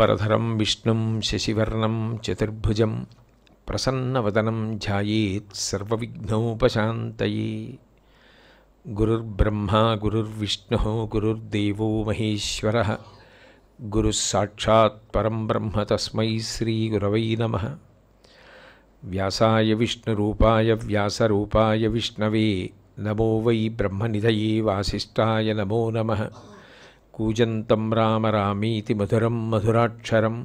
శుక్లాంబరధరం విష్ణుం శశివర్ణం చతుర్భుజం ప్రసన్నవదనం ధ్యాయేత్ సర్వవిఘ్నోపశాంతయే. గురుర్బ్రహ్మా గురుర్విష్ణుః గురుర్దేవో మహేశ్వరః గురుః సాక్షాత్ పరం బ్రహ్మ తస్మై శ్రీగురవై నమః. వ్యాసాయ విష్ణురూపాయ వ్యాసరూపాయ విష్ణవే నమో వై బ్రహ్మనిధయే వాసిష్ఠాయ నమో నమః. కూజంతం రామ రామీతి మధురం మధురాక్షరం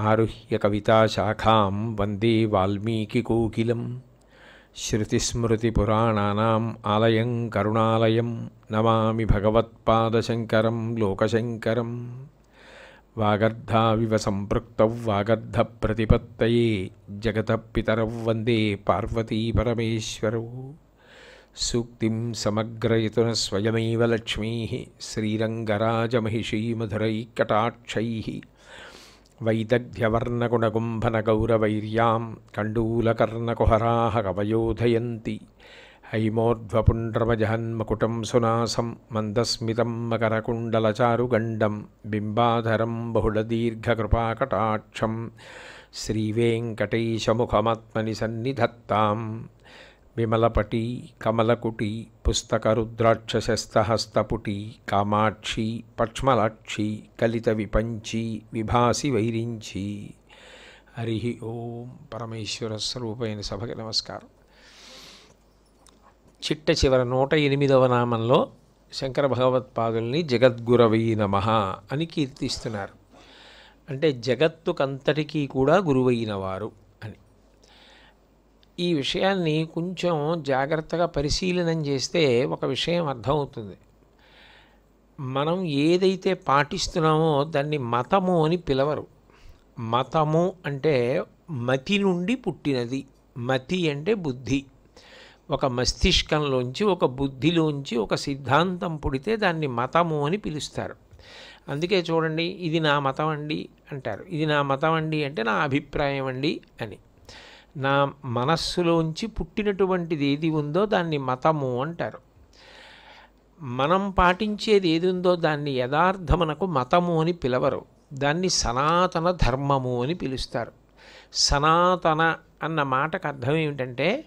ఆరుహ్య కవితాశాఖాం వందే వాల్మీకికోకిలం. శృతిస్మృతిపురాణానాం ఆలయం కరుణాలయం నమామి భగవత్పాదశంకరం లోకశంకరం. వాగర్ధావివ సంపృక్తౌ వాగర్ధప్రతిపత్తయే జగతః పితరౌ వందే పార్వతీ పరమేశ్వరౌ. సూక్తిం సమగ్రయతున స్వయమేవ లక్ష్మీః శ్రీరంగరాజమహిషీమధురైకటాక్షైః వైదగ్ధ్యవర్ణగుణగుంభనగౌరవైర్యాం కండూలకర్ణకుహరాः కవయోధయంతి. హైమోర్ధ్వపుండ్రమజహన్మకుటం సునాసం మందస్మితం మకరకుండలచారుగండం బింబాధరం బహుళదీర్ఘకృపాకటాక్షం శ్రీవేంకటేశముఖమాత్మని సన్నిధత్తాం. విమలపటి కమలకుటి పుస్తకరుద్రాక్షశస్తహస్తపుటి కామాక్షి పక్ష్మలాక్షి కలిత విపంచి విభాసి వైరించి. హరి ఓం. పరమేశ్వర స్వరూపైన సభకి నమస్కారం. చిట్ట చివర 108వ నామంలో శంకర భగవత్పాదుల్ని జగద్గురవై నమః అని కీర్తిస్తున్నారు. అంటే జగత్తుకంతటికీ కూడా గురువైనవారు అని. ఈ విషయాన్ని కొంచెం జాగ్రత్తగా పరిశీలనం చేస్తే ఒక విషయం అర్థమవుతుంది. మనం ఏదైతే పాటిస్తున్నామో దాన్ని మతము అని పిలవరు. మతము అంటే మతి నుండి పుట్టినది. మతి అంటే బుద్ధి. ఒక మస్తిష్కంలోంచి ఒక బుద్ధిలోంచి ఒక సిద్ధాంతం పుడితే దాన్ని మతము అని పిలుస్తారు. అందుకే చూడండి, ఇది నా మతం అండి అంటారు. ఇది నా మతం అండి అంటే నా అభిప్రాయం అండి అని. నా మనస్సులోంచి పుట్టినటువంటిది ఏది ఉందో దాన్ని మతము అంటారు. మనం పాటించేది ఏది ఉందో దాన్ని యథార్థమునకు మతము అని పిలవరు. దాన్ని సనాతన ధర్మము అని పిలుస్తారు. సనాతన అన్న మాటకు అర్థం ఏమిటంటే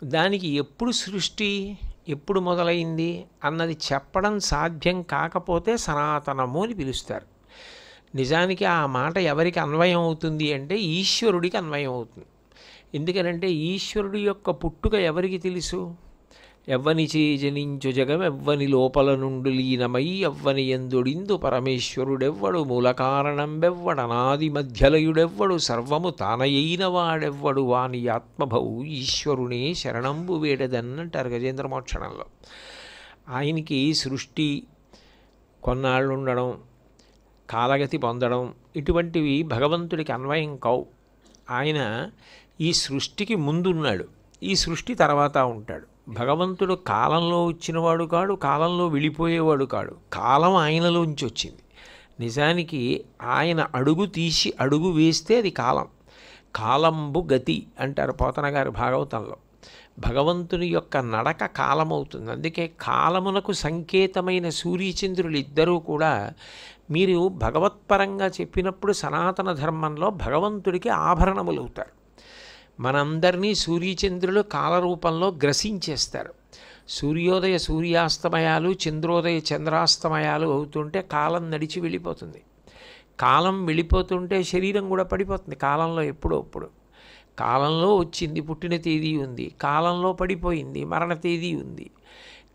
దానికి ఎప్పుడు సృష్టి ఎప్పుడు మొదలైంది అన్నది చెప్పడం సాధ్యం కాకపోతే సనాతనము అని పిలుస్తారు. నిజానికి ఆ మాట ఎవరికి అన్వయం అవుతుంది అంటే ఈశ్వరుడికి అన్వయం అవుతుంది. ఎందుకనంటే ఈశ్వరుడి యొక్క పుట్టుక ఎవరికి తెలుసు? ఎవ్వని చేజనించు జగం ఎవ్వని లోపల నుండి లీనమై ఎవ్వని ఎందుడిందు పరమేశ్వరుడెవ్వడు మూల కారణం బెవ్వడనాది మధ్యలయుడెవ్వడు సర్వము తానయైన వాడెవ్వడు వాని ఆత్మభౌ ఈశ్వరునే శరణంబు వేడదన్నంటారు గజేంద్ర మోక్షణంలో. ఆయనకి సృష్టి, కొన్నాళ్ళు ఉండడం, కాలగతి పొందడం ఇటువంటివి భగవంతుడికి అన్వయం కావు. ఆయన ఈ సృష్టికి ముందున్నాడు, ఈ సృష్టి తర్వాత ఉంటాడు. భగవంతుడు కాలంలో వచ్చినవాడు కాడు, కాలంలో వెళ్ళిపోయేవాడు కాడు. కాలం ఆయనలోంచి వచ్చింది. నిజానికి ఆయన అడుగు తీసి అడుగు వేస్తే అది కాలం. కాలంబు గతి అంటారు పోతన గారు భాగవతంలో. భగవంతుని యొక్క నడక కాలమవుతుంది. అందుకే కాలమునకు సంకేతమైన సూర్యచంద్రులు ఇద్దరూ కూడా మీరు భగవత్పరంగా చెప్పినప్పుడు సనాతన ధర్మంలో భగవంతుడికి ఆభరణములు అవుతారు. మనందరినీ సూర్యచంద్రులు కాలరూపంలో గ్రసించేస్తారు. సూర్యోదయ సూర్యాస్తమయాలు, చంద్రోదయ చంద్రాస్తమయాలు అవుతుంటే కాలం నడిచి వెళ్ళిపోతుంది. కాలం వెళ్ళిపోతుంటే శరీరం కూడా పడిపోతుంది. కాలంలో ఎప్పుడప్పుడు కాలంలో వచ్చింది, పుట్టిన తేదీ ఉంది, కాలంలో పడిపోయింది, మరణ తేదీ ఉంది.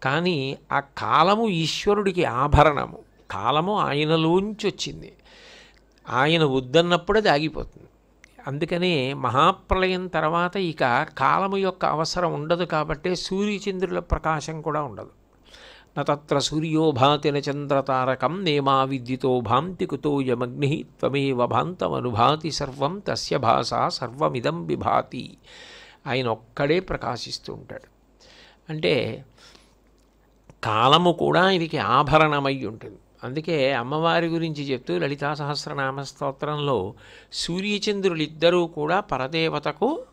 కానీ ఆ కాలము ఈశ్వరుడికి ఆభరణము. కాలము ఆయనలోంచి వచ్చింది. ఆయన వద్దన్నప్పుడు అది ఆగిపోతుంది. అందుకనే మహాప్రళయం తర్వాత ఇక కాలము యొక్క అవసరం ఉండదు. కాబట్టి సూర్యచంద్రుల ప్రకాశం కూడా ఉండదు. నత్ర సూర్యోభాతి చంద్రతారకం నేమా విద్యుతో భాంతి కుతో యమగ్ని త్వమేవ భాంతమనుభాతి సర్వం తస్య భాసా సర్వమిదం విభాతి. ఆయన ఒక్కడే ప్రకాశిస్తూ ఉంటాడు. అంటే కాలము కూడా ఆయనకి ఆభరణమై ఉంటుంది. అందుకే అమ్మవారి గురించి చెప్తూ లలితా సహస్రనామ స్తోత్రంలో సూర్యచంద్రులిద్దరూ కూడా పరదేవతకు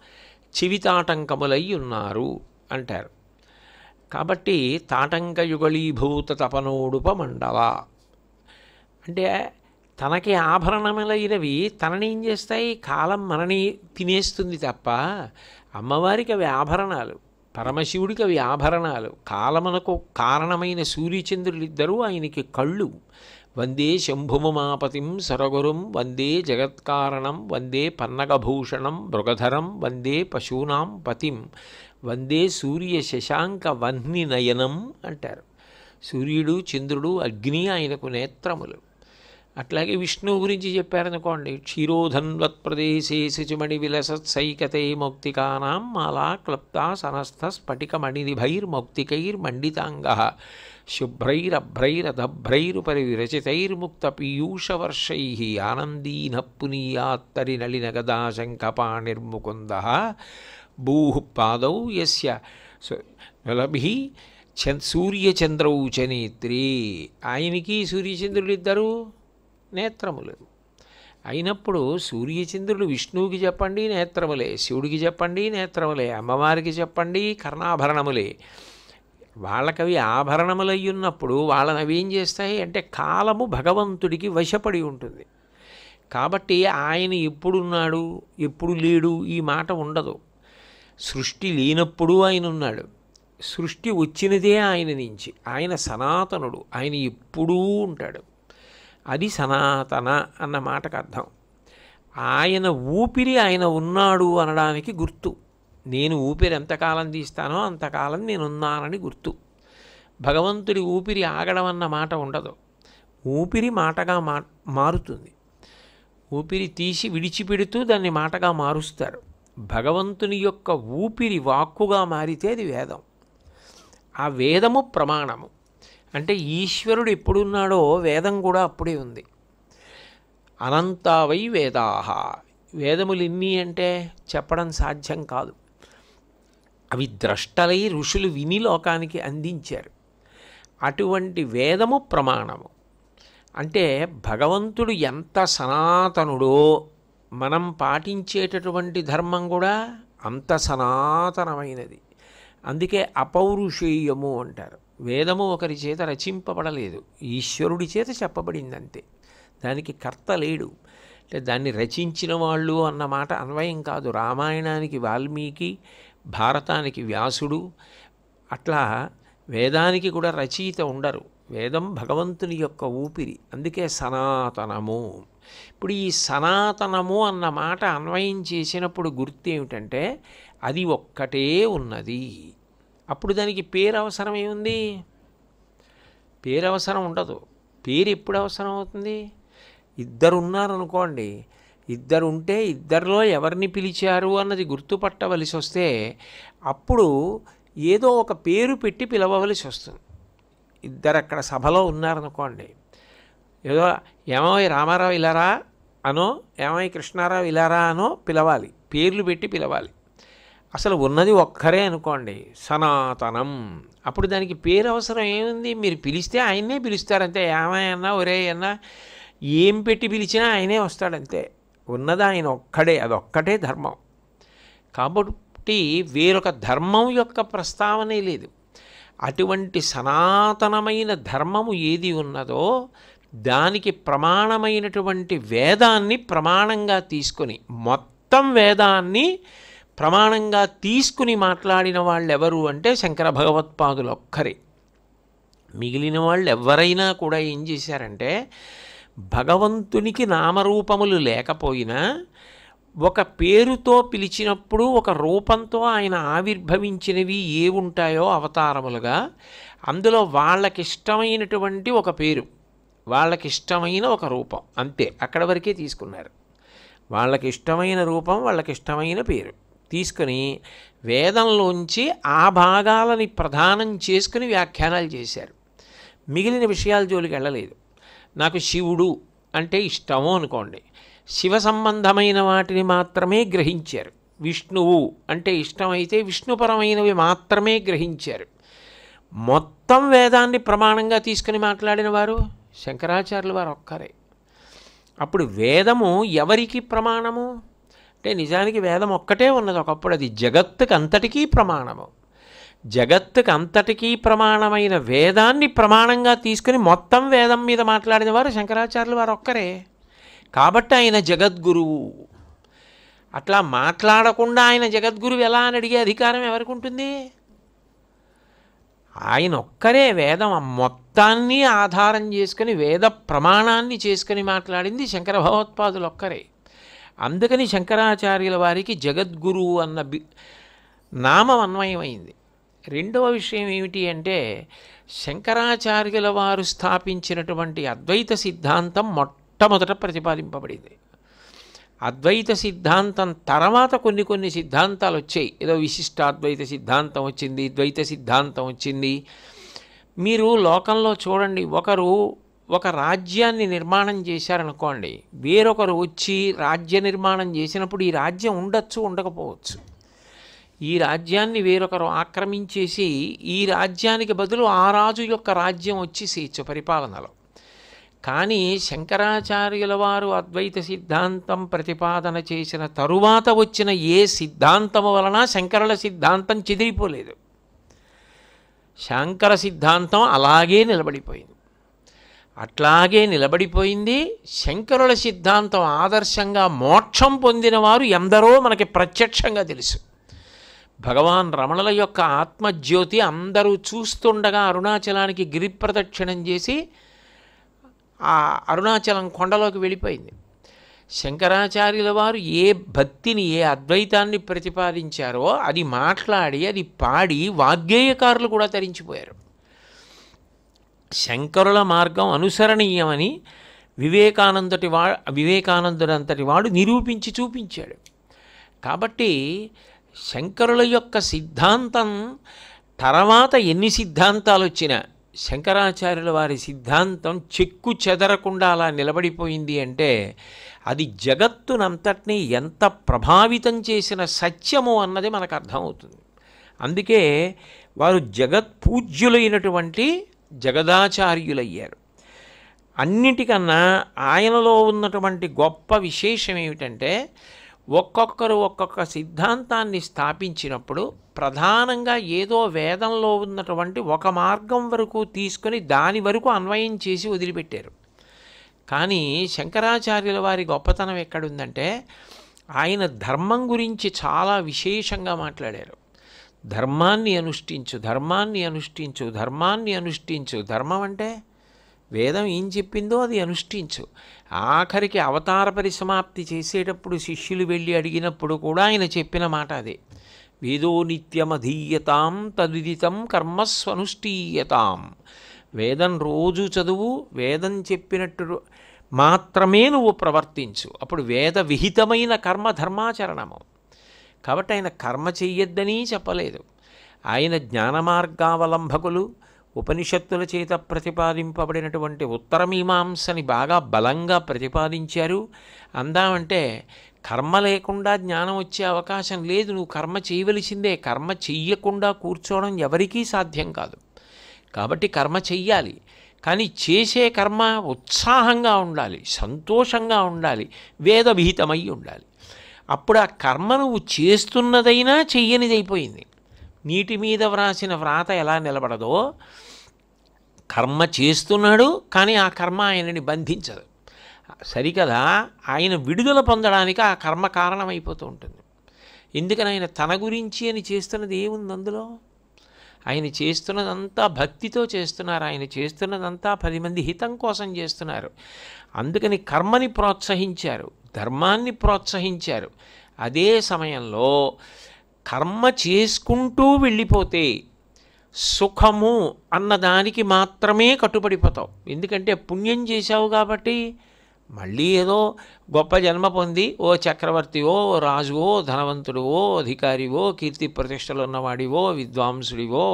చెవితాటంకములై ఉన్నారు అంటారు. కాబట్టి తాటంకయుగళీభూత తపనోడుపమండల అంటే తనకి ఆభరణములైనవి తననేం చేస్తాయి? కాలం మనని తినేస్తుంది తప్ప అమ్మవారికి అవి ఆభరణాలు, పరమశివుడికి అవి ఆభరణాలు. కాలమునకు కారణమైన సూర్యచంద్రులిద్దరూ ఆయనకి కళ్ళు. వందే శంభుమమాపతిం సరగురుం వందే జగత్కారణం వందే పన్నగభూషణం మృగధరం వందే పశూనాం పతిం వందే సూర్య శశాంక వహ్ని నయనం అంటారు. సూర్యుడు, చంద్రుడు, అగ్ని ఆయనకు నేత్రములు. అట్లాగే విష్ణువు గురించి చెప్పారనుకోండి, క్షీరోధన్వత్ ప్రదేశే శుచిమణి విలసత్సైకతే మౌక్తికానాం మాలా క్లప్తా సనస్థ స్ఫటికమణినిభైర్మౌక్తికైర్మండితాంగ శుభ్రైరభ్రైరదభ్రైరుపరి విరచితైర్ముక్త పీయూషవర్షై ఆనందీన పునీయాత్తరి నళినగదాశంఖపాణిర్ముకుంద భూః పాదౌ యస్య నలభి సూర్యచంద్రౌ చ నేత్రే. ఆయనకి సూర్యచంద్రులిద్దరూ నేత్రములు అయినప్పుడు సూర్యచంద్రులు విష్ణువుకి చెప్పండి నేత్రములే, శివుడికి చెప్పండి నేత్రములే, అమ్మవారికి చెప్పండి కర్ణాభరణములే. వాళ్ళకవి ఆభరణములయ్యున్నప్పుడు వాళ్ళని అవి ఏం చేస్తాయి అంటే కాలము భగవంతుడికి వశపడి ఉంటుంది. కాబట్టి ఆయన ఎప్పుడున్నాడు ఎప్పుడు లేడు ఈ మాట ఉండదు. సృష్టి లేనప్పుడు ఆయన ఉన్నాడు, సృష్టి వచ్చినదే ఆయన నుంచి. ఆయన సనాతనుడు, ఆయన ఎప్పుడూ ఉంటాడు. అది సనాతన అన్న మాటకు అర్థం. ఆయన ఊపిరి ఆయన ఉన్నాడు అనడానికి గుర్తు. నేను ఊపిరి ఎంతకాలం తీస్తానో అంతకాలం నేనున్నానని గుర్తు. భగవంతుడి ఊపిరి ఆగడం అన్న మాట ఉండదు. ఊపిరి మాటగా మారుతుంది. ఊపిరి తీసి విడిచిపెడుతూ దాన్ని మాటగా మారుస్తారు. భగవంతుని యొక్క ఊపిరి వాక్కుగా మారితే అది వేదం. ఆ వేదము ప్రమాణము. అంటే ఈశ్వరుడు ఎప్పుడున్నాడో వేదం కూడా అప్పుడే ఉంది. అనంతావై వేదాహ. వేదములు ఎన్ని అంటే చెప్పడం సాధ్యం కాదు. అవి ద్రష్టలై ఋషులు విని లోకానికి అందించారు. అటువంటి వేదము ప్రమాణము. అంటే భగవంతుడు ఎంత సనాతనుడో మనం పాటించేటటువంటి ధర్మం కూడా అంత సనాతనమైనది. అందుకే అపౌరుషేయము అంటారు. వేదము ఒకరి చేత రచింపబడలేదు, ఈశ్వరుడి చేత చెప్పబడిందంతే. దానికి కర్త లేడు. అంటే దాన్ని రచించిన వాళ్ళు అన్న మాట అన్వయం కాదు. రామాయణానికి వాల్మీకి, భారతానికి వ్యాసుడు, అట్లా వేదానికి కూడా రచయిత ఉండరు. వేదం భగవంతుని యొక్క ఊపిరి. అందుకే సనాతనము. ఇప్పుడు ఈ సనాతనము అన్న మాట అన్వయం చేసినప్పుడు గుర్తు ఏమిటంటే అది ఒక్కటే ఉన్నది. అప్పుడు దానికి పేరు అవసరం ఏముంది? పేరు అవసరం ఉండదు. పేరు ఎప్పుడు అవసరం అవుతుంది? ఇద్దరు ఉన్నారనుకోండి, ఇద్దరు ఉంటే ఇద్దరిలో ఎవరిని పిలిచారు అన్నది గుర్తుపట్టవలసి వస్తే అప్పుడు ఏదో ఒక పేరు పెట్టి పిలవవలసి వస్తుంది. ఇద్దరు అక్కడ సభలో ఉన్నారనుకోండి, ఏదో ఏమోయ్ రామారావు ఇలారా అనో, ఏమోయ్ కృష్ణారావు ఇలారా అనో పిలవాలి, పేర్లు పెట్టి పిలవాలి. అసలు ఉన్నది ఒక్కరే అనుకోండి, సనాతనం. అప్పుడు దానికి పేరు అవసరం ఏముంది? మీరు పిలిస్తే ఆయన్నే పిలుస్తారంతే. ఏమన్నా ఒరే అన్నా ఏం పెట్టి పిలిచినా ఆయనే వస్తాడంతే. ఉన్నది ఆయన ఒక్కడే, అదొక్కటే ధర్మం. కాబట్టి వేరొక ధర్మం యొక్క ప్రస్తావనే లేదు. అటువంటి సనాతనమైన ధర్మము ఏది ఉన్నదో దానికి ప్రమాణమైనటువంటి వేదాన్ని ప్రమాణంగా తీసుకొని, మొత్తం వేదాన్ని ప్రమాణంగా తీసుకుని మాట్లాడిన వాళ్ళు ఎవరు అంటే శంకర భగవత్పాదులు ఒక్కరే. మిగిలిన వాళ్ళు ఎవరైనా కూడా ఏం చేశారంటే భగవంతునికి నామరూపములు లేకపోయినా ఒక పేరుతో పిలిచినప్పుడు ఒక రూపంతో ఆయన ఆవిర్భవించినవి ఏ ఉంటాయో అవతారములుగా, అందులో వాళ్ళకిష్టమైనటువంటి ఒక పేరు, వాళ్ళకిష్టమైన ఒక రూపం, అంతే. అక్కడ వరకే తీసుకున్నారు. వాళ్ళకిష్టమైన రూపం, వాళ్ళకిష్టమైన పేరు తీసుకుని వేదంలోంచి ఆ భాగాలని ప్రధానం చేసుకుని వ్యాఖ్యానాలు చేశారు. మిగిలిన విషయాల జోలికి వెళ్ళలేదు. నాకు శివుడు అంటే ఇష్టము అనుకోండి, శివ సంబంధమైన వాటిని మాత్రమే గ్రహించారు. విష్ణువు అంటే ఇష్టమైతే విష్ణుపరమైనవి మాత్రమే గ్రహించారు. మొత్తం వేదాన్ని ప్రమాణంగా తీసుకుని మాట్లాడిన వారు శంకరాచార్యులు వారు ఒక్కరే. అప్పుడు వేదము ఎవరికి ప్రమాణము అంటే నిజానికి వేదం ఒక్కటే ఉన్నది ఒకప్పుడు. అది జగత్తుకు అంతటికీ ప్రమాణము. జగత్తుకి అంతటికీ ప్రమాణమైన వేదాన్ని ప్రమాణంగా తీసుకుని మొత్తం వేదం మీద మాట్లాడిన వారు శంకరాచార్యులు వారు ఒక్కరే. కాబట్టి ఆయన జగద్గురువు. అట్లా మాట్లాడకుండా ఆయన జగద్గురువు ఎలా అని అడిగే అధికారం ఎవరికి ఉంటుంది? ఆయన ఒక్కరే వేదం మొత్తాన్ని ఆధారం చేసుకుని వేద ప్రమాణాన్ని చేసుకుని మాట్లాడింది శంకర భగవత్పాదులు ఒక్కరే. అందుకని శంకరాచార్యుల వారికి జగద్గురువు అన్న నామం అన్వయమైంది. రెండవ విషయం ఏమిటి అంటే, శంకరాచార్యుల వారు స్థాపించినటువంటి అద్వైత సిద్ధాంతం మొట్టమొదట ప్రతిపాదింపబడింది. అద్వైత సిద్ధాంతం తర్వాత కొన్ని సిద్ధాంతాలు వచ్చాయి. ఏదో విశిష్టాద్వైత సిద్ధాంతం వచ్చింది, ద్వైత సిద్ధాంతం వచ్చింది. మీరు లోకంలో చూడండి, ఒకరు ఒక రాజ్యాన్ని నిర్మాణం చేశారనుకోండి, వేరొకరు వచ్చి రాజ్య నిర్మాణం చేసినప్పుడు ఈ రాజ్యం ఉండొచ్చు, ఉండకపోవచ్చు. ఈ రాజ్యాన్ని వేరొకరు ఆక్రమించేసి ఈ రాజ్యానికి బదులు ఆ రాజు యొక్క రాజ్యం వచ్చేసేయచ్చు పరిపాలనలో. కానీ శంకరాచార్యుల వారు అద్వైత సిద్ధాంతం ప్రతిపాదన చేసిన తరువాత వచ్చిన ఏ సిద్ధాంతము వలన శంకరుల సిద్ధాంతం చెదిరిపోలేదు. శంకర సిద్ధాంతం అలాగే నిలబడిపోయింది. అట్లాగే నిలబడిపోయింది. శంకరుల సిద్ధాంతం ఆదర్శంగా మోక్షం పొందిన వారు ఎందరో మనకి ప్రత్యక్షంగా తెలుసు. భగవాన్ రమణుల యొక్క ఆత్మజ్యోతి అందరూ చూస్తుండగా అరుణాచలానికి గిరి ప్రదక్షిణం చేసి ఆ అరుణాచలం కొండలోకి వెళ్ళిపోయింది. శంకరాచార్యుల వారు ఏ భక్తిని, ఏ అద్వైతాన్ని ప్రతిపాదించారో అది మాట్లాడి, అది పాడి వాగ్గేయకారులు కూడా తరించిపోయారు. శంకరుల మార్గం అనుసరణీయమని వివేకానందుడంతటి వాడు నిరూపించి చూపించాడు. కాబట్టి శంకరుల యొక్క సిద్ధాంతం తర్వాత ఎన్ని సిద్ధాంతాలు వచ్చినా శంకరాచార్యుల వారి సిద్ధాంతం చెక్కు చెదరకుండా అలా నిలబడిపోయింది అంటే అది జగత్తునంతటినీ ఎంత ప్రభావితం చేసిన సత్యము అన్నది మనకు అర్థమవుతుంది. అందుకే వారు జగత్పూజ్యులైనటువంటి జగదాచార్యులయ్యారు. అన్నిటికన్నా ఆయనలో ఉన్నటువంటి గొప్ప విశేషం ఏమిటంటే, ఒక్కొక్కరు ఒక్కొక్క సిద్ధాంతాన్ని స్థాపించినప్పుడు ప్రధానంగా ఏదో వేదంలో ఉన్నటువంటి ఒక మార్గం వరకు తీసుకొని దాని వరకు అన్వయం చేసి వదిలిపెట్టారు. కానీ శంకరాచార్యుల వారి గొప్పతనం ఎక్కడుందంటే, ఆయన ధర్మం గురించి చాలా విశేషంగా మాట్లాడారు. ధర్మాన్ని అనుష్ఠించు, ధర్మాన్ని అనుష్ఠించు, ధర్మాన్ని అనుష్ఠించు. ధర్మం అంటే వేదం ఏం చెప్పిందో అది అనుష్ఠించు. ఆఖరికి అవతార పరిసమాప్తి చేసేటప్పుడు శిష్యులు వెళ్ళి అడిగినప్పుడు కూడా ఆయన చెప్పిన మాట అదే. వేదో నిత్యమధీయతాం తద్విదితం కర్మస్వనుష్ఠీయతాం. వేదం రోజు చదువు, వేదం చెప్పినట్టు మాత్రమే నువ్వు ప్రవర్తించు, అప్పుడు వేద విహితమైన కర్మ ధర్మాచరణము. కాబట్టి ఆయన కర్మ చెయ్యొద్దని చెప్పలేదు. ఆయన జ్ఞానమార్గావలంబకులు, ఉపనిషత్తుల చేత ప్రతిపాదింపబడినటువంటి ఉత్తరమీమాంసని బాగా బలంగా ప్రతిపాదించారు. అందామంటే కర్మ లేకుండా జ్ఞానం వచ్చే అవకాశం లేదు, నువ్వు కర్మ చేయవలసిందే. కర్మ చెయ్యకుండా కూర్చోవడం ఎవరికీ సాధ్యం కాదు. కాబట్టి కర్మ చెయ్యాలి. కానీ చేసే కర్మ ఉత్సాహంగా ఉండాలి, సంతోషంగా ఉండాలి, వేద విహితమై ఉండాలి. అప్పుడు ఆ కర్మ నువ్వు చేస్తున్నదైనా చెయ్యనిదైపోయింది. నీటి మీద వ్రాసిన వ్రాత ఎలా నిలబడదో, కర్మ చేస్తున్నాడు కానీ ఆ కర్మ ఆయనని బంధించదు. సరికదా, ఆయన విడుదల పొందడానికి ఆ కర్మ కారణమైపోతూ ఉంటుంది. ఎందుకని ఆయన తన గురించి అని చేస్తున్నది ఏముంది అందులో? ఆయన చేస్తున్నదంతా భక్తితో చేస్తున్నారు. ఆయన చేస్తున్నదంతా 10 మంది హితం కోసం చేస్తున్నారు. అందుకని కర్మని ప్రోత్సహించారు, ధర్మాన్ని ప్రోత్సహించారు. అదే సమయంలో కర్మ చేసుకుంటూ వెళ్ళిపోతే సుఖము అన్నదానికి మాత్రమే కట్టుబడిపోతావు. ఎందుకంటే పుణ్యం చేశావు కాబట్టి మళ్ళీ ఏదో గొప్ప జన్మ పొంది ఓ చక్రవర్తివో, ఓ రాజువో, ధనవంతుడివో, అధికారివో, కీర్తి ప్రతిష్టలు ఉన్నవాడివో, విద్వాంసుడివో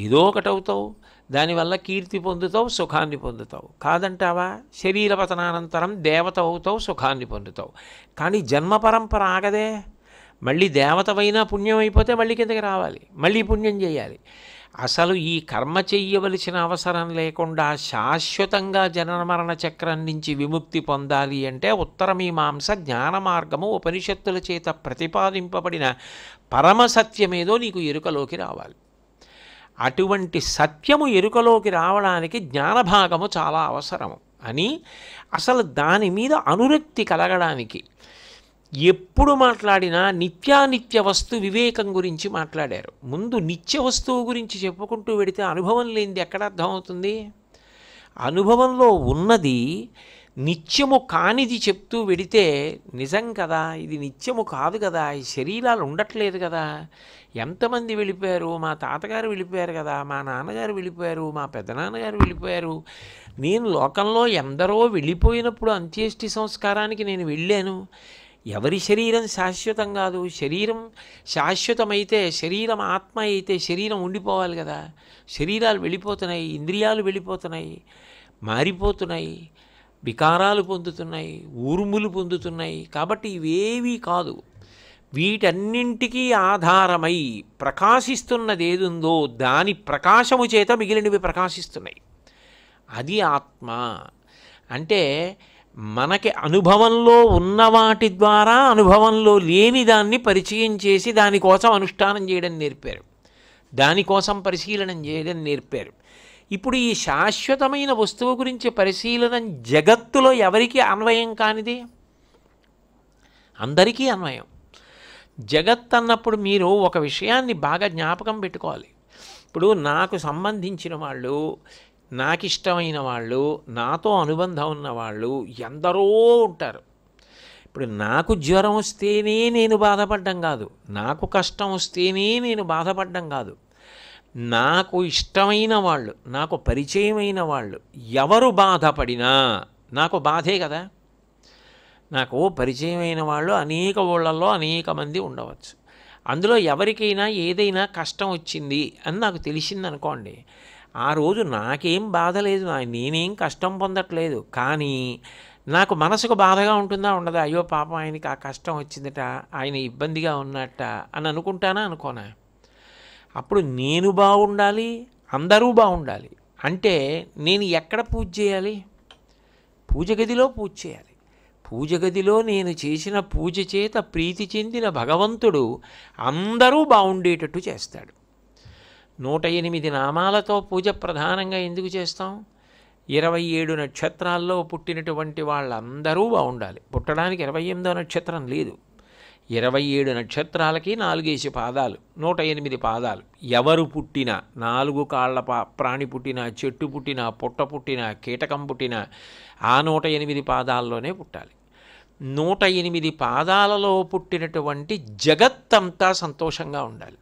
ఏదో ఒకటి అవుతావు. దానివల్ల కీర్తి పొందుతావు, సుఖాన్ని పొందుతావు. కాదంటావా? శరీర పతనానంతరం దేవత అవుతావు, సుఖాన్ని పొందుతావు. కానీ జన్మ పరంపర ఆగదే. మళ్ళీ దేవతవైనా పుణ్యం అయిపోతే మళ్ళీ కిందకి రావాలి, మళ్ళీ పుణ్యం చేయాలి. అసలు ఈ కర్మ చెయ్యవలసిన అవసరం లేకుండా శాశ్వతంగా జనన మరణ చక్రం నుంచి విముక్తి పొందాలి అంటే ఉత్తరమీమాంస జ్ఞాన మార్గము ఉపనిషత్తుల చేత ప్రతిపాదింపబడిన పరమసత్యమేదో నీకు ఎరుకలోకి రావాలి. అటువంటి సత్యము ఎరుకలోకి రావడానికి జ్ఞానభాగము చాలా అవసరము అని, అసలు దాని మీద అనురక్తి కలగడానికి ఎప్పుడు మాట్లాడినా నిత్యానిత్య వస్తు వివేకం గురించి మాట్లాడారు. ముందు నిత్య వస్తువు గురించి చెప్పుకుంటూ వెడితే అనుభవం లేనిది ఎక్కడ అర్థమవుతుంది? అనుభవంలో ఉన్నది నిత్యము కానిది చెప్తూ వెడితే నిజం కదా, ఇది నిత్యము కాదు కదా, ఈ శరీరాలు ఉండట్లేదు కదా, ఎంతమంది వెళ్ళిపోయారు, మా తాతగారు వెళ్ళిపోయారు కదా, మా నాన్నగారు వెళ్ళిపోయారు, మా పెద్దనాన్నగారు వెళ్ళిపోయారు, నేను లోకంలో ఎందరో వెళ్ళిపోయినప్పుడు అంత్యేష్టి సంస్కారానికి నేను వెళ్ళాను. ఎవరి శరీరం శాశ్వతం కాదు. శరీరం శాశ్వతమైతే, శరీరం ఆత్మ అయితే శరీరం ఉండిపోవాలి కదా. శరీరాలు వెళ్ళిపోతున్నాయి, ఇంద్రియాలు వెళ్ళిపోతున్నాయి, మారిపోతున్నాయి, వికారాలు పొందుతున్నాయి, ఊర్ములు పొందుతున్నాయి. కాబట్టి ఇవేవీ కాదు. వీటన్నింటికీ ఆధారమై ప్రకాశిస్తున్నది ఏదుందో దాని ప్రకాశము చేత మిగిలినవి ప్రకాశిస్తున్నాయి. అది ఆత్మ. అంటే మనకి అనుభవంలో ఉన్న వాటి ద్వారా అనుభవంలో లేని దాన్ని పరిచయం చేసి దానికోసం అనుష్ఠానం చేయడం నేర్పారు, దానికోసం పరిశీలనం చేయడం నేర్పారు. ఇప్పుడు ఈ శాశ్వతమైన వస్తువు గురించి పరిశీలనం జగత్తులో ఎవరికి అన్వయం కానిది? అందరికీ అన్వయం. జగత్ అన్నప్పుడు మీరు ఒక విషయాన్ని బాగా జ్ఞాపకం పెట్టుకోవాలి. ఇప్పుడు నాకు సంబంధించిన వాళ్ళు, నాకు ఇష్టమైన వాళ్ళు, నాతో అనుబంధం ఉన్నవాళ్ళు ఎందరో ఉంటారు. ఇప్పుడు నాకు జ్వరం వస్తేనే నేను బాధపడ్డం కాదు, నాకు కష్టం వస్తేనే నేను బాధపడ్డం కాదు. నాకు ఇష్టమైన వాళ్ళు, నాకు పరిచయమైన వాళ్ళు ఎవరు బాధపడినా నాకు బాధే కదా. నాకు పరిచయమైన వాళ్ళు అనేక ఊళ్ళల్లో అనేక మంది ఉండవచ్చు. అందులో ఎవరికైనా ఏదైనా కష్టం వచ్చింది అని నాకు తెలిసిందనుకోండి, ఆ రోజు నాకేం బాధ లేదు, నేనేం కష్టం పొందట్లేదు. కానీ నాకు మనసుకు బాధగా ఉంటుందా ఉండదా? అయ్యో పాపం ఆయనకి ఆ కష్టం వచ్చిందట, ఆయన ఇబ్బందిగా ఉన్నట్ట అని అనుకుంటానా అనుకోనా? అప్పుడు నేను బాగుండాలి, అందరూ బాగుండాలి అంటే నేను ఎక్కడ పూజ చేయాలి? పూజ గదిలో పూజ చేయాలి. పూజ గదిలో నేను చేసిన పూజ చేత ప్రీతి చెందిన భగవంతుడు అందరూ బాగుండేటట్టు చేస్తాడు. 108 నామాలతో పూజ ప్రధానంగా ఎందుకు చేస్తాం? 27 నక్షత్రాల్లో పుట్టినటువంటి వాళ్ళందరూ బాగుండాలి. పుట్టడానికి 28వ నక్షత్రం లేదు. 27 నక్షత్రాలకి 4 పాదాలు, 108 పాదాలు. ఎవరు పుట్టినా, 4 కాళ్ళ ప్రాణి పుట్టినా, చెట్టు పుట్టినా, పుట్ట పుట్టినా, కీటకం పుట్టినా ఆ 108 పాదాల్లోనే పుట్టాలి. 108 పాదాలలో పుట్టినటువంటి జగత్తంతా సంతోషంగా ఉండాలి.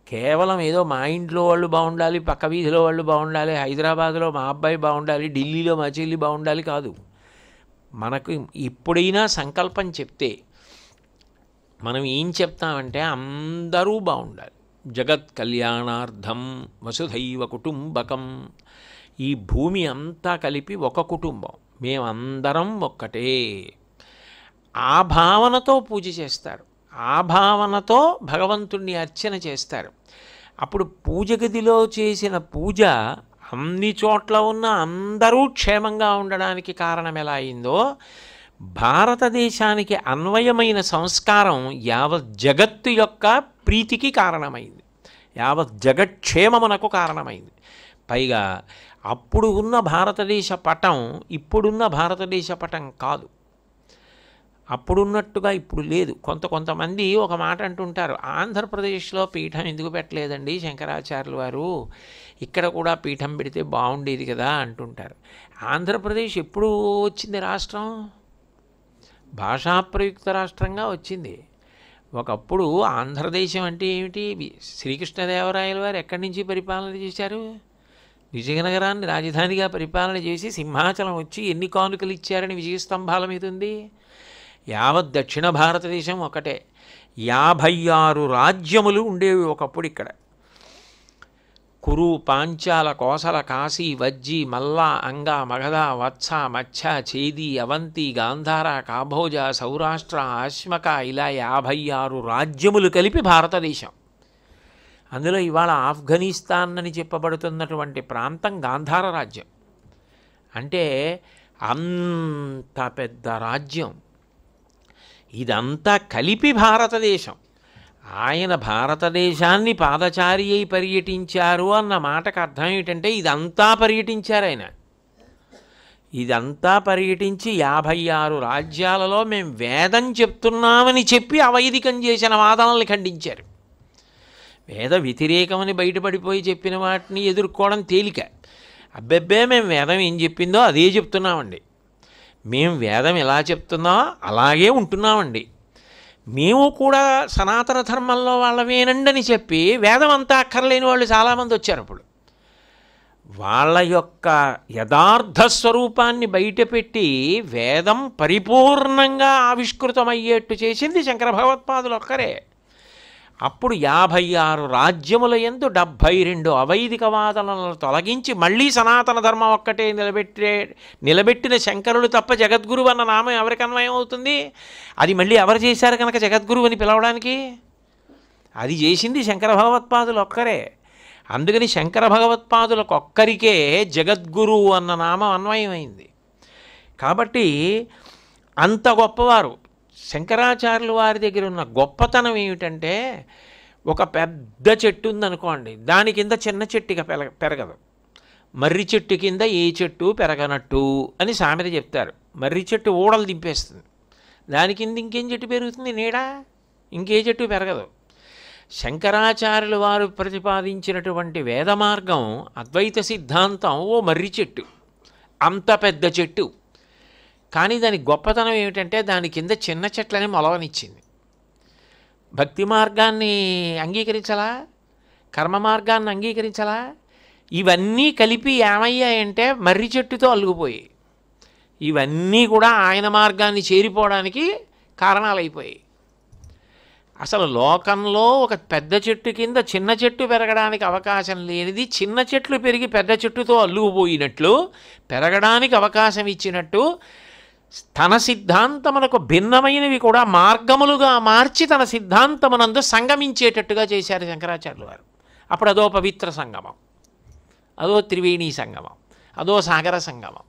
కేవలం ఏదో మా ఇంట్లో వాళ్ళు బాగుండాలి, పక్క వీధిలో వాళ్ళు బాగుండాలి, హైదరాబాద్లో మా అబ్బాయి బాగుండాలి, ఢిల్లీలో మా చెల్లి బాగుండాలి కాదు. మనకు ఎప్పుడైనా సంకల్పం చెప్తే మనం ఏం చెప్తామంటే అందరూ బాగుండాలి. జగత్ కళ్యాణార్థం వసుధైవ కుటుంబకం. ఈ భూమి అంతా కలిపి ఒక కుటుంబం, మేమందరం ఒక్కటే. ఆ భావనతో పూజ చేస్తారు, ఆ భావనతో భగవంతుణ్ణి అర్చన చేస్తారు. అప్పుడు పూజ గదిలో చేసిన పూజ అన్ని చోట్ల ఉన్న అందరూ క్షేమంగా ఉండడానికి కారణం ఎలా అయిందో, భారతదేశానికి అన్వయమైన సంస్కారం యావత్ జగత్తు యొక్క ప్రీతికి కారణమైంది, యావత్ జగక్షేమమునకు కారణమైంది. పైగా అప్పుడు ఉన్న భారతదేశ పటం ఇప్పుడున్న భారతదేశ పటం కాదు, అప్పుడున్నట్టుగా ఇప్పుడు లేదు. కొంతమంది ఒక మాట అంటుంటారు, ఆంధ్రప్రదేశ్లో పీఠం ఎందుకు పెట్టలేదండి శంకరాచార్యులు వారు, ఇక్కడ కూడా పీఠం పెడితే బాగుండేది కదా అంటుంటారు. ఆంధ్రప్రదేశ్ ఎప్పుడు వచ్చింది రాష్ట్రం? భాషాప్రయుక్త రాష్ట్రంగా వచ్చింది. ఒకప్పుడు ఆంధ్రదేశం అంటే ఏమిటి? శ్రీకృష్ణదేవరాయల వారు ఎక్కడి నుంచి పరిపాలన చేశారు? విజయనగరాన్ని రాజధానిగా పరిపాలన చేసి సింహాచలం వచ్చి ఎన్ని కానుకలు ఇచ్చారని విజయస్తంభాల మీద ఉంది. యావత్ దక్షిణ భారతదేశం ఒకటే. 56 రాజ్యములు ఉండేవి ఒకప్పుడు ఇక్కడ. కురు, పాంచాల, కోసల, కాశీ, వజ్జి, మల్ల, అంగ, మగధ, వత్స, మచ్చ, చేది, అవంతి, గాంధార, కాభోజ, సౌరాష్ట్ర, ఆశ్మక, ఇలా 56 రాజ్యములు కలిపి భారతదేశం. అందులో ఇవాళ ఆఫ్ఘనిస్తాన్ అని చెప్పబడుతున్నటువంటి ప్రాంతం గాంధార రాజ్యం. అంటే అంత పెద్ద రాజ్యం. ఇదంతా కలిపి భారతదేశం. ఆయన భారతదేశాన్ని పాదచారి అయి పర్యటించారు అన్న మాటకు అర్థం ఏమిటంటే ఇదంతా పర్యటించారు ఆయన. ఇదంతా పర్యటించి 56 రాజ్యాలలో మేము వేదం చెప్తున్నామని చెప్పి అవైదికం చేసిన వాదనల్ని ఖండించారు. వేద వ్యతిరేకమని బయటపడిపోయి చెప్పిన వాటిని ఎదుర్కోవడం తేలిక. అబ్బెబ్బే మేము వేదం ఏం చెప్పిందో అదే చెప్తున్నామండి, మేము వేదం ఎలా చెప్తుందో అలాగే ఉంటున్నామండి, మేము కూడా సనాతన ధర్మంలో వాళ్ళమేనండి అని చెప్పి వేదం అంతా అక్కర్లేని వాళ్ళు చాలామంది వచ్చారు. అప్పుడు వాళ్ళ యొక్క యథార్థ స్వరూపాన్ని బయటపెట్టి వేదం పరిపూర్ణంగా ఆవిష్కృతమయ్యేట్టు చేసింది శంకర భగవత్పాదులు ఒక్కరే. అప్పుడు 56 రాజ్యముల యందు 72 అవైదిక వాదనలను తొలగించి మళ్ళీ సనాతన ధర్మం ఒక్కటే నిలబెట్టిన శంకరులు తప్ప జగద్గురువు అన్న నామం ఎవరికి అన్వయం అవుతుంది? అది మళ్ళీ ఎవరు చేశారు కనుక జగద్గురువు అని పిలవడానికి? అది చేసింది శంకర భగవత్పాదులు ఒక్కరే. అందుకని శంకర భగవత్పాదులకు ఒక్కరికే జగద్గురువు అన్న నామం అన్వయమైంది. కాబట్టి అంత గొప్పవారు. శంకరాచార్యుల వారి దగ్గర ఉన్న గొప్పతనం ఏమిటంటే, ఒక పెద్ద చెట్టు ఉందనుకోండి, దాని కింద చిన్న చెట్టుగా పెరగదు. మర్రి చెట్టు కింద ఏ చెట్టు పెరగనట్టు అని సామెత చెప్తారు. మర్రి చెట్టు ఊడలు దింపేస్తుంది, దాని కింద ఇంకేం చెట్టు పెరుగుతుంది? నీడ, ఇంకే చెట్టు పెరగదు. శంకరాచార్యుల వారు ప్రతిపాదించినటువంటి వేద మార్గం, అద్వైత సిద్ధాంతం ఓ మర్రి చెట్టు, అంత పెద్ద చెట్టు. కానీ దాని గొప్పతనం ఏమిటంటే దాని కింద చిన్న చెట్లని మొలవనిచ్చింది. భక్తి మార్గాన్ని అంగీకరించాలా, కర్మ మార్గాన్ని అంగీకరించాలా, ఇవన్నీ కలిపి ఏమయ్యాయంటే మర్రి చెట్టుతో అల్లుకుపోయాయి. ఇవన్నీ కూడా ఆయన మార్గాన్ని చేరిపోవడానికి కారణాలైపోయాయి. అసలు లోకంలో ఒక పెద్ద చెట్టు కింద చిన్న చెట్టు పెరగడానికి అవకాశం లేనిది చిన్న చెట్లు పెరిగి పెద్ద చెట్టుతో అల్లుకుపోయినట్లు, పెరగడానికి అవకాశం ఇచ్చినట్టు తన సిద్ధాంతమునకు భిన్నమైనవి కూడా మార్గములుగా మార్చి తన సిద్ధాంతమునందు సంగమించేటట్టుగా చేశారు శంకరాచార్యుల వారు. అప్పుడు అదో పవిత్ర సంగమం, అదో త్రివేణీ సంగమం, అదో సాగర సంగమం.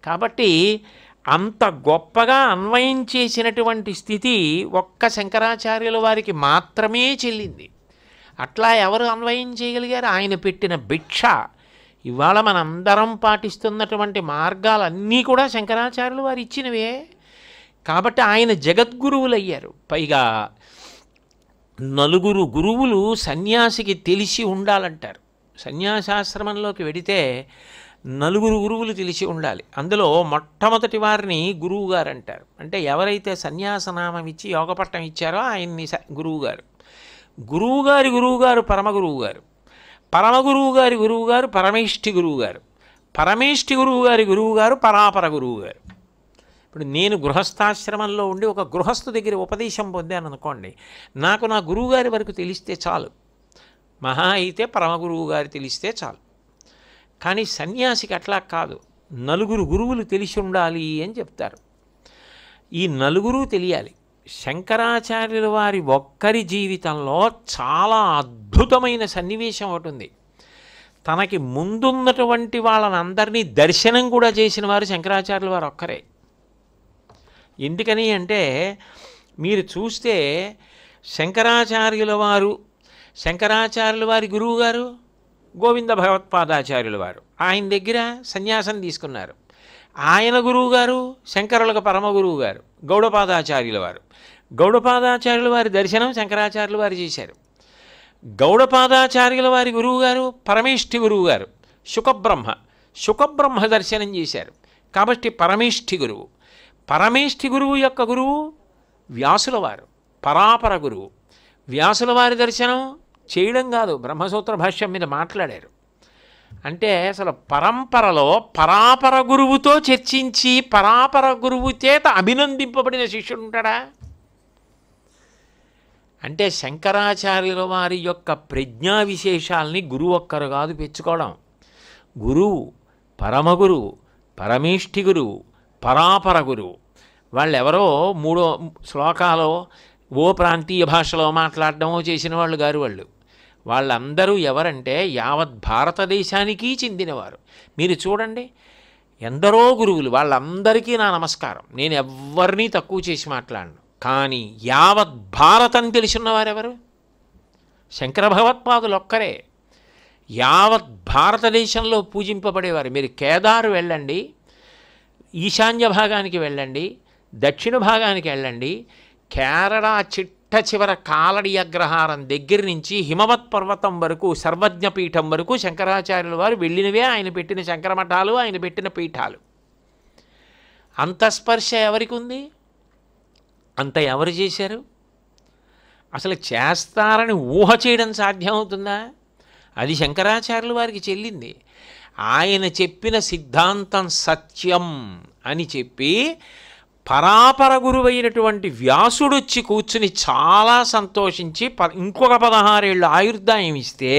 కాబట్టి అంత గొప్పగా అన్వయం చేసినటువంటి స్థితి ఒక్క శంకరాచార్యుల వారికి మాత్రమే చెల్లింది. అట్లా ఎవరు అన్వయం చేయగలిగారు? ఆయన పెట్టిన భిక్ష. ఇవాళ మనందరం పాటిస్తున్నటువంటి మార్గాలన్నీ కూడా శంకరాచార్యులు వారు ఇచ్చినవే. కాబట్టి ఆయన జగద్గురువులు అయ్యారు. పైగా 4 గురువులు సన్యాసికి తెలిసి ఉండాలంటారు. సన్యాసాశ్రమంలోకి వెడితే 4 గురువులు తెలిసి ఉండాలి. అందులో మొట్టమొదటి వారిని గురువు గారు అంటారు. అంటే ఎవరైతే సన్యాసనామం ఇచ్చి యోగపట్టం ఇచ్చారో ఆయన్ని గురువుగారు. గురువుగారి గురువుగారు పరమగురువు గారు. పరమగురువు గారి గురువుగారు పరమేష్ఠి గురువుగారు. పరమేష్ఠి గురువు గారి గురువుగారు పరాపర గురువుగారు. ఇప్పుడు నేను గృహస్థాశ్రమంలో ఉండి ఒక గృహస్థు దగ్గర ఉపదేశం పొందాను అనుకోండి, నాకు నా గురువుగారి వరకు తెలిస్తే చాలు, మహా అయితే పరమగురువు గారు తెలిస్తే చాలు. కానీ సన్యాసికి అట్లా కాదు, 4 గురువులు తెలిసి ఉండాలి అని చెప్తారు. ఈ 4 తెలియాలి. శంకరాచార్యుల వారి ఒక్కరి జీవితంలో చాలా అద్భుతమైన సన్నివేశం ఒకటి ఉంది. తనకి ముందున్నటువంటి వాళ్ళని అందరినీ దర్శనం కూడా చేసిన వారు శంకరాచార్యుల వారు ఒక్కరే. ఎందుకని అంటే మీరు చూస్తే శంకరాచార్యుల వారి గురువు గారు గోవింద భగవత్పాదాచార్యుల వారు. ఆయన దగ్గర సన్యాసం తీసుకున్నారు. ఆయన గురువుగారు శంకరులకు పరమ గురువు గారు గౌడపాదాచార్యుల వారు. గౌడపాదాచార్యుల వారి దర్శనం శంకరాచార్యుల వారు చేశారు. గౌడపాదాచార్యుల వారి గురువుగారు పరమేష్ఠి గురువు గారు శుకబ్రహ్మ దర్శనం చేశారు. కాబట్టి పరమేష్ఠి గురువు. పరమేష్ఠి గురువు యొక్క గురువు వ్యాసుల వారు, పరాపర గురువు. వ్యాసుల వారి దర్శనం చేయడం కాదు, బ్రహ్మసూత్ర భాష్యం మీద మాట్లాడారు. అంటే అసలు పరంపరలో పరాపర గురువుతో చర్చించి పరాపర గురువు చేత అభినందింపబడిన శిష్యుడు ఉంటాడా? అంటే శంకరాచార్యుల వారి యొక్క ప్రజ్ఞా విశేషాలని గురువు ఒక్కరు కాదు పెంచుకోవడం. గురువు, పరమగురువు, పరమేష్ఠి గురువు, పరాపర గురువు. వాళ్ళెవరో 3 శ్లోకాలో ఓ ప్రాంతీయ భాషలో మాట్లాడడమో చేసిన వాళ్ళు గారు వాళ్ళు. వాళ్ళందరూ ఎవరంటే యావత్ భారతదేశానికి చెందినవారు. మీరు చూడండి, ఎందరో గురువులు, వాళ్ళందరికీ నా నమస్కారం. నేను ఎవరినీ తక్కువ చేసి మాట్లాడను. కానీ యావత్ భారతం తెలిసిన్నవారెవరు? శంకర భగవత్పాదులు ఒక్కరే. యావత్ భారతదేశంలో పూజింపబడేవారు. మీరు కేదారు వెళ్ళండి, ఈశాన్య భాగానికి వెళ్ళండి, దక్షిణ భాగానికి వెళ్ళండి, కేరళ చిట్ట చివర కాలడి అగ్రహారం దగ్గర నుంచి హిమవత్ పర్వతం వరకు, సర్వజ్ఞపీఠం వరకు శంకరాచార్యుల వారు వెళ్ళినవే ఆయన పెట్టిన శంకరమఠాలు, ఆయన పెట్టిన పీఠాలు. అంతఃస్పర్శ ఎవరికి ఉంది? అంత ఎవరు చేశారు? అసలు చేస్తారని ఊహ చేయడం సాధ్యమవుతుందా? అది శంకరాచార్యుల వారికి చెల్లింది. ఆయన చెప్పిన సిద్ధాంతం సత్యం అని చెప్పి పరాపర గురువైనటువంటి వ్యాసుడొచ్చి కూర్చుని చాలా సంతోషించి ఇంకొక 16 ఏళ్ళు ఆయుర్దాయం ఇస్తే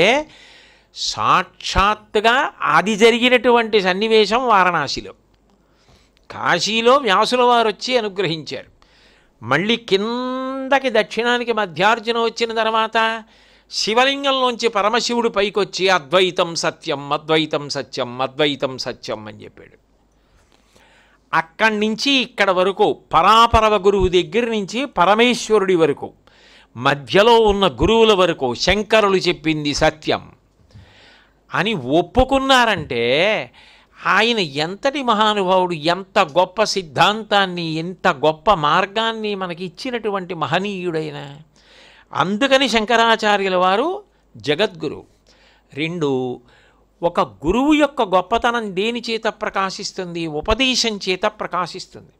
సాక్షాత్తుగా అది జరిగినటువంటి సన్నివేశం వారణాసిలో. కాశీలో వ్యాసుల వారు వచ్చి అనుగ్రహించారు. మళ్ళీ కిందకి దక్షిణానికి మధ్యార్జున వచ్చిన తర్వాత శివలింగంలోంచి పరమశివుడు పైకొచ్చి అద్వైతం సత్యం, అద్వైతం సత్యం, అద్వైతం సత్యం అని చెప్పాడు. అక్కడి నుంచి ఇక్కడ వరకు పరాపరవ గురువు దగ్గర నుంచి పరమేశ్వరుడి వరకు మధ్యలో ఉన్న గురువుల వరకు శంకరులు చెప్పింది సత్యం అని ఒప్పుకున్నారంటే ఆయన ఎంతటి మహానుభావుడు, ఎంత గొప్ప సిద్ధాంతాన్ని, ఎంత గొప్ప మార్గాన్ని మనకి ఇచ్చినటువంటి మహనీయుడైన. అందుకని శంకరాచార్యుల వారు జగద్గురు. 2, ఒక గురువు యొక్క గొప్పతనం దేని చేత ప్రకాశిస్తుంది? ఉపదేశం చేత ప్రకాశిస్తుంది.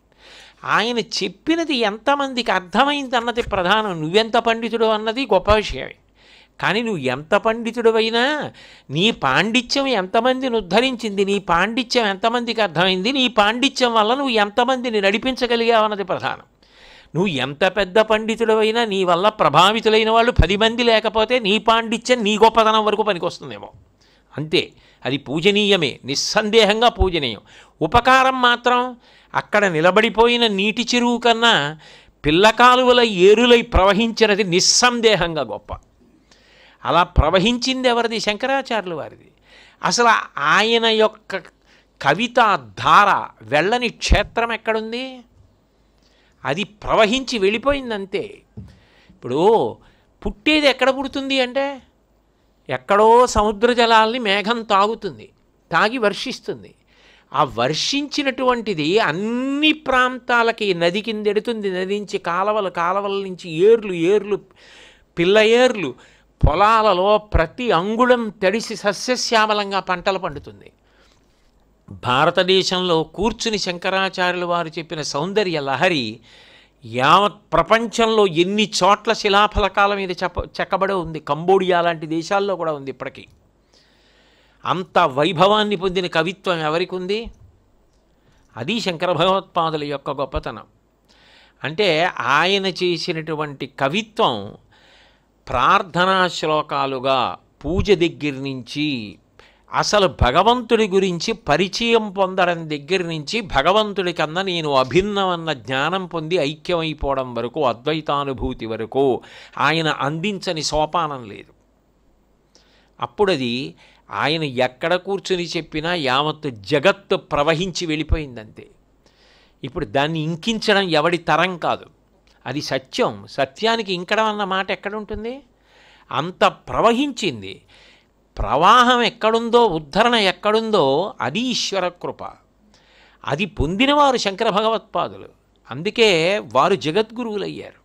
ఆయన చెప్పినది ఎంతమందికి అర్థమైంది అన్నది ప్రధానం. నువ్వెంత పండితుడు అన్నది గొప్ప విషయమే. కానీ నువ్వు ఎంత పండితుడివైనా నీ పాండిత్యం ఎంతమందిని ఉద్ధరించింది, నీ పాండిత్యం ఎంతమందికి అర్థమైంది, నీ పాండిత్యం వల్ల నువ్వు ఎంతమందిని నడిపించగలిగావు అన్నది ప్రధానం. నువ్వు ఎంత పెద్ద పండితుడివైనా నీ వల్ల ప్రభావితులైన వాళ్ళు 10 మంది లేకపోతే నీ పాండిత్యం నీ గొప్పతనం వరకు పనికొస్తుందేమో. అంతే, అది పూజనీయమే, నిస్సందేహంగా పూజనీయం. ఉపకారం మాత్రం అక్కడ నిలబడిపోయిన నీటి చెరువు కన్నా పిల్లకాలువల ఏరులై ప్రవహించినది నిస్సందేహంగా గొప్ప. అలా ప్రవహించింది ఎవరిది? శంకరాచార్యుల వారిది. అసలు ఆయన యొక్క కవితా ధార వెళ్ళని క్షేత్రం ఎక్కడుంది? అది ప్రవహించి వెళ్ళిపోయిందంతే. ఇప్పుడు పుట్టేది ఎక్కడ పుడుతుంది అంటే ఎక్కడో సముద్ర జలాల్ని మేఘం తాగుతుంది, తాగి వర్షిస్తుంది. ఆ వర్షించినటువంటిది అన్ని ప్రాంతాలకి నది కింద ఎడుతుంది. నది నుంచి కాలవల నుంచి ఏర్లు పిల్ల ఏర్లు, పొలాలలో ప్రతి అంగుళం తడిసి సస్యశ్యామలంగా పంటలు పండుతుంది. భారతదేశంలో కూర్చుని శంకరాచార్యుల వారు చెప్పిన సౌందర్య లహరి యావత్ ప్రపంచంలో ఎన్ని చోట్ల శిలాఫలకాల మీద చెక్కబడి ఉంది. కంబోడియా లాంటి దేశాల్లో కూడా ఉంది ఇప్పటికీ. అంత వైభవాన్ని పొందిన కవిత్వం ఎవరికి ఉంది? అది శంకర భగవత్పాదుల యొక్క గొప్పతనం. అంటే ఆయన చేసినటువంటి కవిత్వం ప్రార్థనా శ్లోకాలుగా పూజ దగ్గర నుంచి అసలు భగవంతుడి గురించి పరిచయం పొందడం దగ్గర నుంచి భగవంతుడి కన్నా నేను అభిన్నమన్న జ్ఞానం పొంది ఐక్యమైపోవడం వరకు, అద్వైతానుభూతి వరకు ఆయన అందించని సోపానం లేదు. అప్పుడది ఆయన ఎక్కడ కూర్చుని చెప్పినా యావత్తు జగత్తు ప్రవహించి వెళ్ళిపోయిందంతే. ఇప్పుడు దాన్ని ఇంకించడం ఎవడి తరం కాదు, అది సత్యం. సత్యానికి ఇంకడం అన్న మాట ఎక్కడుంటుంది? అంత ప్రవహించింది. ప్రవాహం ఎక్కడుందో, ఉద్ధరణ ఎక్కడుందో అది ఈశ్వర కృప. అది పొందినవారు శంకర భగవత్పాదులు. అందుకే వారు జగద్గురువులయ్యారు.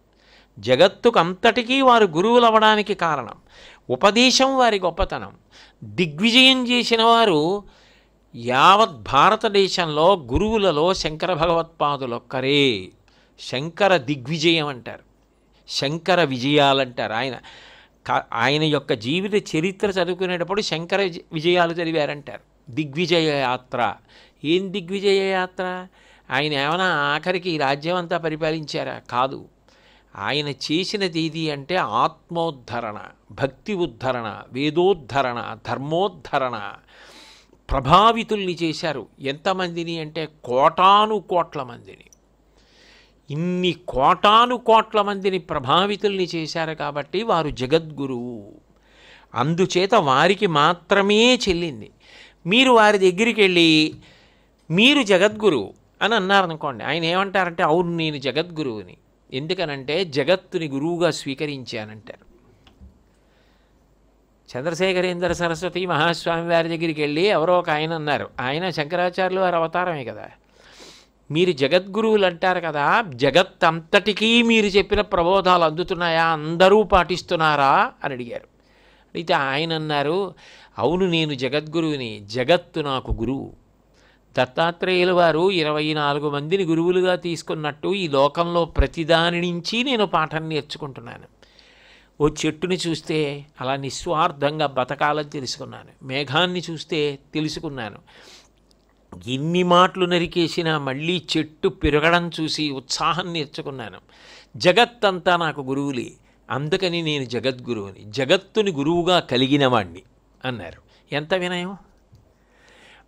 జగత్తుకు అంతటికీ వారు గురువులు అవ్వడానికి కారణం ఉపదేశం, వారి గొప్పతనం. దిగ్విజయం చేసిన వారు యావత్ భారతదేశంలో గురువులలో శంకర భగవత్పాదులొక్కరే. శంకర దిగ్విజయం అంటారు, శంకర విజయాలంటారు. ఆయన యొక్క జీవిత చరిత్ర చదువుకునేటప్పుడు శంకర విజయాలు చదివారంటారు. దిగ్విజయ యాత్ర. ఏం దిగ్విజయ యాత్ర? ఆయన ఏమైనా ఆఖరికి ఈ రాజ్యం అంతా పరిపాలించారా? కాదు. ఆయన చేసినది ఏది అంటే ఆత్మోద్ధరణ, భక్తి ఉద్ధరణ, వేదోద్ధరణ, ధర్మోద్ధరణ. ప్రభావితుల్ని చేశారు. ఎంతమందిని అంటే కోటానుకోట్ల మందిని. ఇన్ని కోటానుకోట్ల మందిని ప్రభావితుల్ని చేశారు కాబట్టి వారు జగద్గురువు. అందుచేత వారికి మాత్రమే చెల్లింది. మీరు వారి దగ్గరికి వెళ్ళి మీరు జగద్గురువు అని అన్నారనుకోండి, ఆయన ఏమంటారంటే అవును నేను జగద్గురువుని. ఎందుకనంటే జగత్తుని గురువుగా స్వీకరించానంటారు. చంద్రశేఖరేంద్ర సరస్వతి మహాస్వామి వారి దగ్గరికి వెళ్ళి ఎవరో ఒక ఆయన అన్నారు, ఆయన శంకరాచార్యులు వారి అవతారమే కదా, మీరు జగద్గురువులు అంటారు కదా, జగత్ అంతటికీ మీరు చెప్పిన ప్రబోధాలు అందుతున్నాయా, అందరూ పాటిస్తున్నారా అని అడిగారు. అయితే ఆయన అన్నారు, అవును నేను జగద్గురువుని, జగత్తు నాకు గురువు. దత్తాత్రేయుల వారు 24 మందిని గురువులుగా తీసుకున్నట్టు ఈ లోకంలో ప్రతిదాని నుంచి నేను పాఠం నేర్చుకుంటున్నాను. ఓ చెట్టుని చూస్తే అలా నిస్వార్థంగా బతకాలని తెలుసుకున్నాను, మేఘాన్ని చూస్తే తెలుసుకున్నాను, ఎన్ని మాటలు నరికేసినా మళ్ళీ చెట్టు పెరగడం చూసి ఉత్సాహం నేర్చుకున్నాను. జగత్తంతా నాకు గురువులే, అందుకని నేను జగద్గురువుని, జగత్తుని గురువుగా కలిగిన వాణ్ణి అన్నారు. ఎంత వినయం!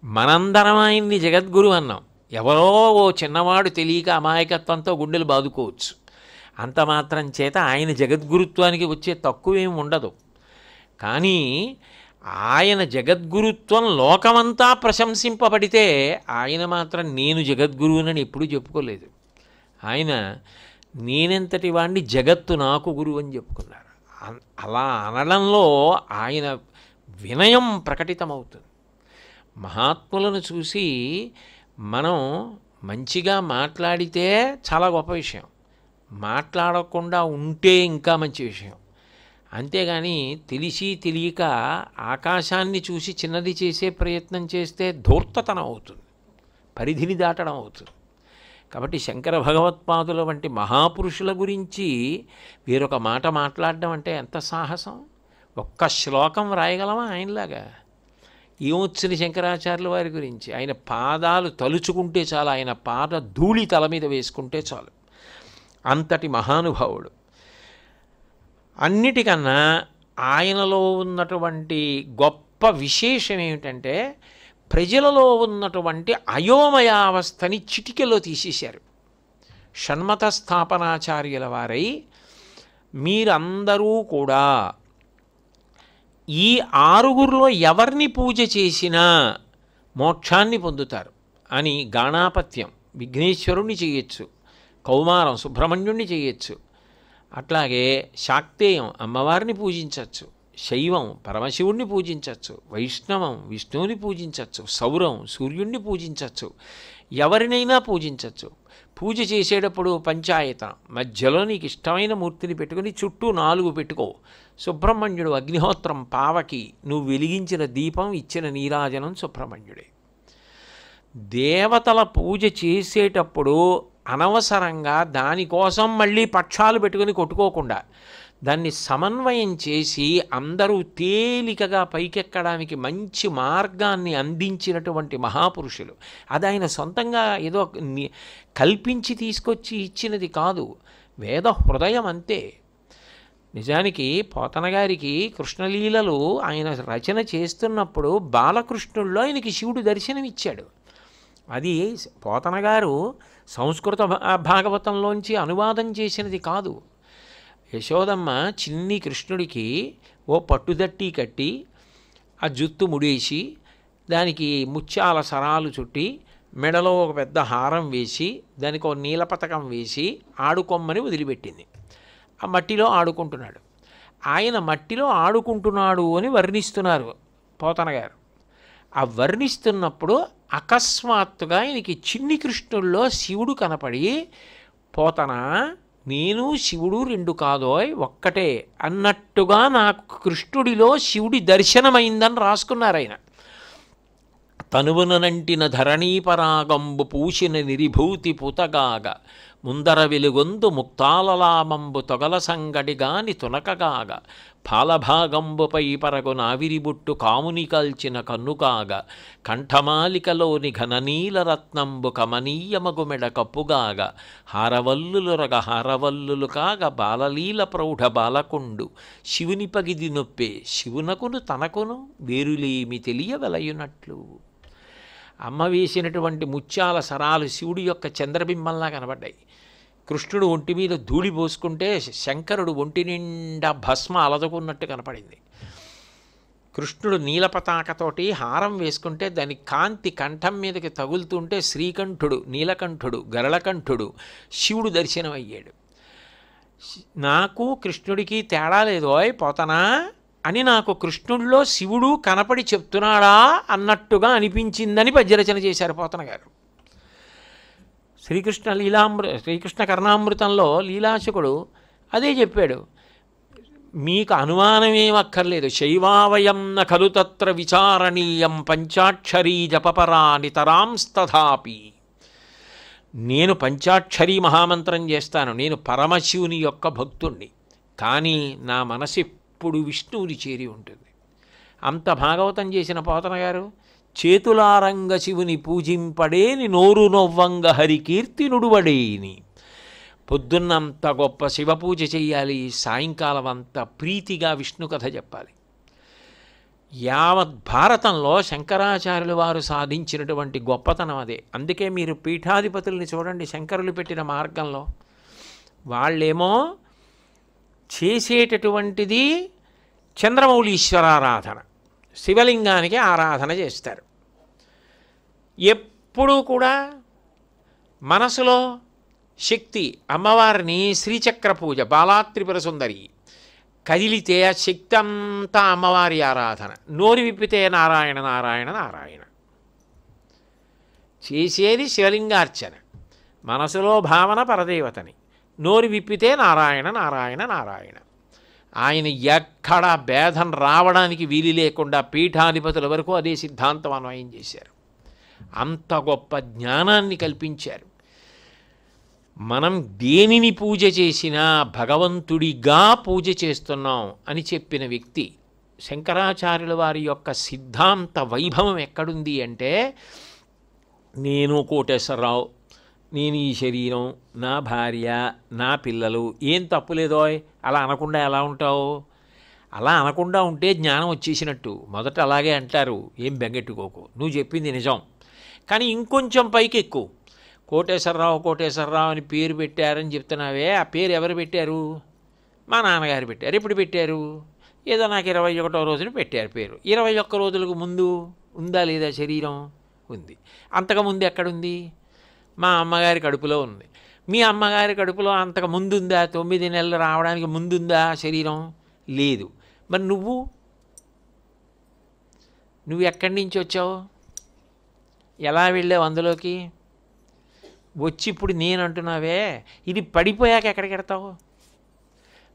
మనందరం ఆయన్ని జగద్గురు అన్నాం, ఎవరో ఓ చిన్నవాడు తెలియక అమాయకత్వంతో గుండెలు బాదుకోవచ్చు, అంత మాత్రం చేత ఆయన జగద్గురుత్వానికి వచ్చే తక్కువేం ఉండదు. కానీ ఆయన జగద్గురుత్వం లోకమంతా ప్రశంసింపబడితే ఆయన మాత్రం నేను జగద్గురువునని ఎప్పుడూ చెప్పుకోలేదు. ఆయన నేనెంతటి వాడిని, జగత్తు నాకు గురువు అని చెప్పుకున్నారు. అలా అనడంలో ఆయన వినయం ప్రకటితమవుతుంది. మహాత్ములను చూసి మనం మంచిగా మాట్లాడితే చాలా గొప్ప విషయం, మాట్లాడకుండా ఉంటే ఇంకా మంచి విషయం. అంతేగాని తెలిసి తెలియక ఆకాశాన్ని చూసి చిన్నది చేసే ప్రయత్నం చేస్తే ధూర్తతనం అవుతుంది, పరిధిని దాటడం అవుతుంది. కాబట్టి శంకర భగవత్పాదుల వంటి మహాపురుషుల గురించి వేరొక మాట మాట్లాడడం అంటే ఎంత సాహసం! ఒక్క శ్లోకం రాయగలమా ఆయనలాగా? ఏమొచ్చిన శంకరాచార్యుల వారి గురించి ఆయన పాదాలు తలుచుకుంటే చాలు, ఆయన పాద ధూళి తల మీద వేసుకుంటే చాలు, అంతటి మహానుభావుడు. అన్నిటికన్నా ఆయనలో ఉన్నటువంటి గొప్ప విశేషం ఏమిటంటే ప్రజలలో ఉన్నటువంటి అయోమయావస్థని చిటికెలో తీసేశారు. షణ్మత స్థాపనాచార్యుల వారై మీరందరూ కూడా ఈ 6గురిలో ఎవరిని పూజ చేసినా మోక్షాన్ని పొందుతారు అని గాణాపత్యం విఘ్నేశ్వరుణ్ణి చేయొచ్చు, కౌమారం సుబ్రహ్మణ్యుణ్ణి చేయొచ్చు, అట్లాగే శాక్తేయం అమ్మవారిని పూజించవచ్చు, శైవం పరమశివుణ్ణి పూజించవచ్చు, వైష్ణవం విష్ణువుని పూజించవచ్చు, సౌరం సూర్యుణ్ణి పూజించవచ్చు, ఎవరినైనా పూజించవచ్చు. పూజ చేసేటప్పుడు పంచాయతనం మధ్యలో నీకు ఇష్టమైన మూర్తిని పెట్టుకుని చుట్టూ 4 పెట్టుకో. సుబ్రహ్మణ్యుడు అగ్నిహోత్రం పావకి, నువ్వు వెలిగించిన దీపం ఇచ్చిన నీరాజనం సుబ్రహ్మణ్యుడే. దేవతల పూజ చేసేటప్పుడు అనవసరంగా దానికోసం మళ్ళీ పక్షాలు పెట్టుకుని కొట్టుకోకుండా దాన్ని సమన్వయం చేసి అందరూ తేలికగా పైకెక్కడానికి మంచి మార్గాన్ని అందించినటువంటి మహాపురుషులు. అది ఆయన సొంతంగా ఏదో కల్పించి తీసుకొచ్చి ఇచ్చినది కాదు, వేద హృదయం అంతే. నిజానికి పోతన గారికి కృష్ణలీలలు ఆయన రచన చేస్తున్నప్పుడు బాలకృష్ణుల్లో ఆయనకి శివుడు దర్శనమిచ్చాడు. అది పోతన గారు సంస్కృత భాగవతంలోంచి అనువాదం చేసినది కాదు. యశోదమ్మ చిన్ని కృష్ణుడికి ఓ పట్టుదట్టి కట్టి ఆ జుత్తు ముడేసి దానికి ముత్యాల సరాలు చుట్టి మెడలో ఒక పెద్ద హారం వేసి దానికి ఒక నీలపతకం వేసి ఆడుకొమ్మని వదిలిపెట్టింది. ఆ మట్టిలో ఆడుకుంటున్నాడు. ఆయన మట్టిలో ఆడుకుంటున్నాడు అని వర్ణిస్తున్నారు పోతన గారు. ఆ వర్ణిస్తున్నప్పుడు అకస్మాత్తుగా ఆయనకి చిన్ని కృష్ణుల్లో శివుడు కనపడి, పోతన నేను శివుడు 2 కాదోయ్ ఒక్కటే అన్నట్టుగా నాకు కృష్ణుడిలో శివుడి దర్శనమైందని రాసుకున్నారు ఆయన. తనువునంటిన ధరణీపరాగంబు పూసిన నిరిభూతి పుతగాగ ముందర వెలుగొందు ముక్తాలలామంబు తొగల సంగడిగాని తునకగాగ పాలభాగంబుపై పరగు నావిరిబుట్టు కాముని కాల్చిన కన్నుకాగ కంఠమాలికలోని ఘననీలరత్నంబు కమనీయమగుమెడ కప్పుగాగ హారవల్లులురగ హారవల్లులు కాగ బాలలీల ప్రౌఢ బాలకుండు శివుని పగిది నొప్పే శివునకును తనకును వేరులేమి తెలియవలయునట్లు. అమ్మ వేసినటువంటి ముత్యాల సరాలు శివుడి యొక్క చంద్రబింబంలా కనబడ్డాయి. కృష్ణుడు ఒంటి మీద ధూళి పోసుకుంటే శంకరుడు ఒంటి నిండా భస్మ అలదుకున్నట్టు కనపడింది. కృష్ణుడు నీలపతాకతోటి హారం వేసుకుంటే దాని కాంతి కంఠం మీదకి తగులుతుంటే శ్రీకంఠుడు నీలకంఠుడు గరళకంఠుడు శివుడు దర్శనం అయ్యాడు. నాకు కృష్ణుడికి తేడా లేదోయ్ పోతనా అని నాకు కృష్ణుడిలో శివుడు కనపడి చెప్తున్నాడా అన్నట్టుగా అనిపించిందని పద్యరచన చేశారు పోతన గారు. శ్రీకృష్ణ కర్ణామృతంలో లీలాశకుడు అదే చెప్పాడు. మీకు అనుమానమేమక్కర్లేదు. శైవావయం న ఖలు తత్ర విచారణీయం పంచాక్షరీ జపపరా నితరాంస్తథాపి. నేను పంచాక్షరీ మహామంత్రం చేస్తాను, నేను పరమశివుని యొక్క భక్తుణ్ణి, కానీ నా మనసు ఎప్పుడు విష్ణువుని చేరి ఉంటుంది. అంత భాగవతం చేసిన పోతన గారు చేతులారంగ శివుని పూజింపడేని నోరు నొవ్వంగ హరికీర్తి నుడువడేని. పొద్దున్నంత గొప్ప శివపూజ చెయ్యాలి, సాయంకాలం అంత ప్రీతిగా విష్ణు కథ చెప్పాలి. యావత్ భారతంలో శంకరాచార్యులు వారు సాధించినటువంటి గొప్పతనం అదే. అందుకే మీరు పీఠాధిపతుల్ని చూడండి, శంకరులు పెట్టిన మార్గంలో వాళ్ళేమో చేసేటటువంటిది చంద్రమౌళీశ్వరారాధన, శివలింగానికి ఆరాధన చేస్తారు. ఎప్పుడూ కూడా మనసులో శక్తి, అమ్మవారిని శ్రీచక్ర పూజ, బాలాత్రిపుర సుందరి, కదిలితే ఆ శక్తి అంతా అమ్మవారి ఆరాధన, నోరు విప్పితే నారాయణ నారాయణ నారాయణ. చేసేది శివలింగార్చన, మనసులో భావన పరదేవతని, నోరు విప్పితే నారాయణ నారాయణ నారాయణ. ఆయన ఎక్కడ భేదం రావడానికి వీలు లేకుండా పీఠాధిపతుల వరకు అదే సిద్ధాంతం అన్వయం చేశారు. అంత గొప్ప జ్ఞానాన్ని కల్పించారు. మనం దేనిని పూజ చేసినా భగవంతుడిగా పూజ చేస్తున్నాం అని చెప్పిన వ్యక్తి. శంకరాచార్యుల వారి యొక్క సిద్ధాంత వైభవం ఎక్కడుంది అంటే, నేను కోటేశ్వరరావు, నేను ఈ శరీరం, నా భార్య, నా పిల్లలు, ఏం తప్పులేదోయ్ అలా అనకుండా ఎలా ఉంటావు? అలా అనకుండా ఉంటే జ్ఞానం వచ్చేసినట్టు. మొదట అలాగే అంటారు, ఏం బెంగెట్టుకోకు, నువ్వు చెప్పింది నిజం, కానీ ఇంకొంచెం పైకి ఎక్కువ. కోటేశ్వరరావు కోటేశ్వరరావు అని పేరు పెట్టారని చెప్తున్నావే, ఆ పేరు ఎవరు పెట్టారు? మా నాన్నగారు పెట్టారు. ఎప్పుడు పెట్టారు? ఏదో నాకు 21వ రోజున పెట్టారు పేరు. 21 రోజులకు ముందు ఉందా లేదా శరీరం? ఉంది. అంతకుముందు ఎక్కడుంది? మా అమ్మగారి కడుపులో ఉంది. మీ అమ్మగారి కడుపులో అంతకు ముందుందా? 9 నెలలు రావడానికి ముందుందా శరీరం? లేదు. మరి నువ్వు ఎక్కడి నుంచి వచ్చావు? ఎలా వెళ్ళావు అందులోకి? వచ్చి ఇప్పుడు నేను అంటున్నావే, ఇది పడిపోయాక ఎక్కడికి వెడతావు?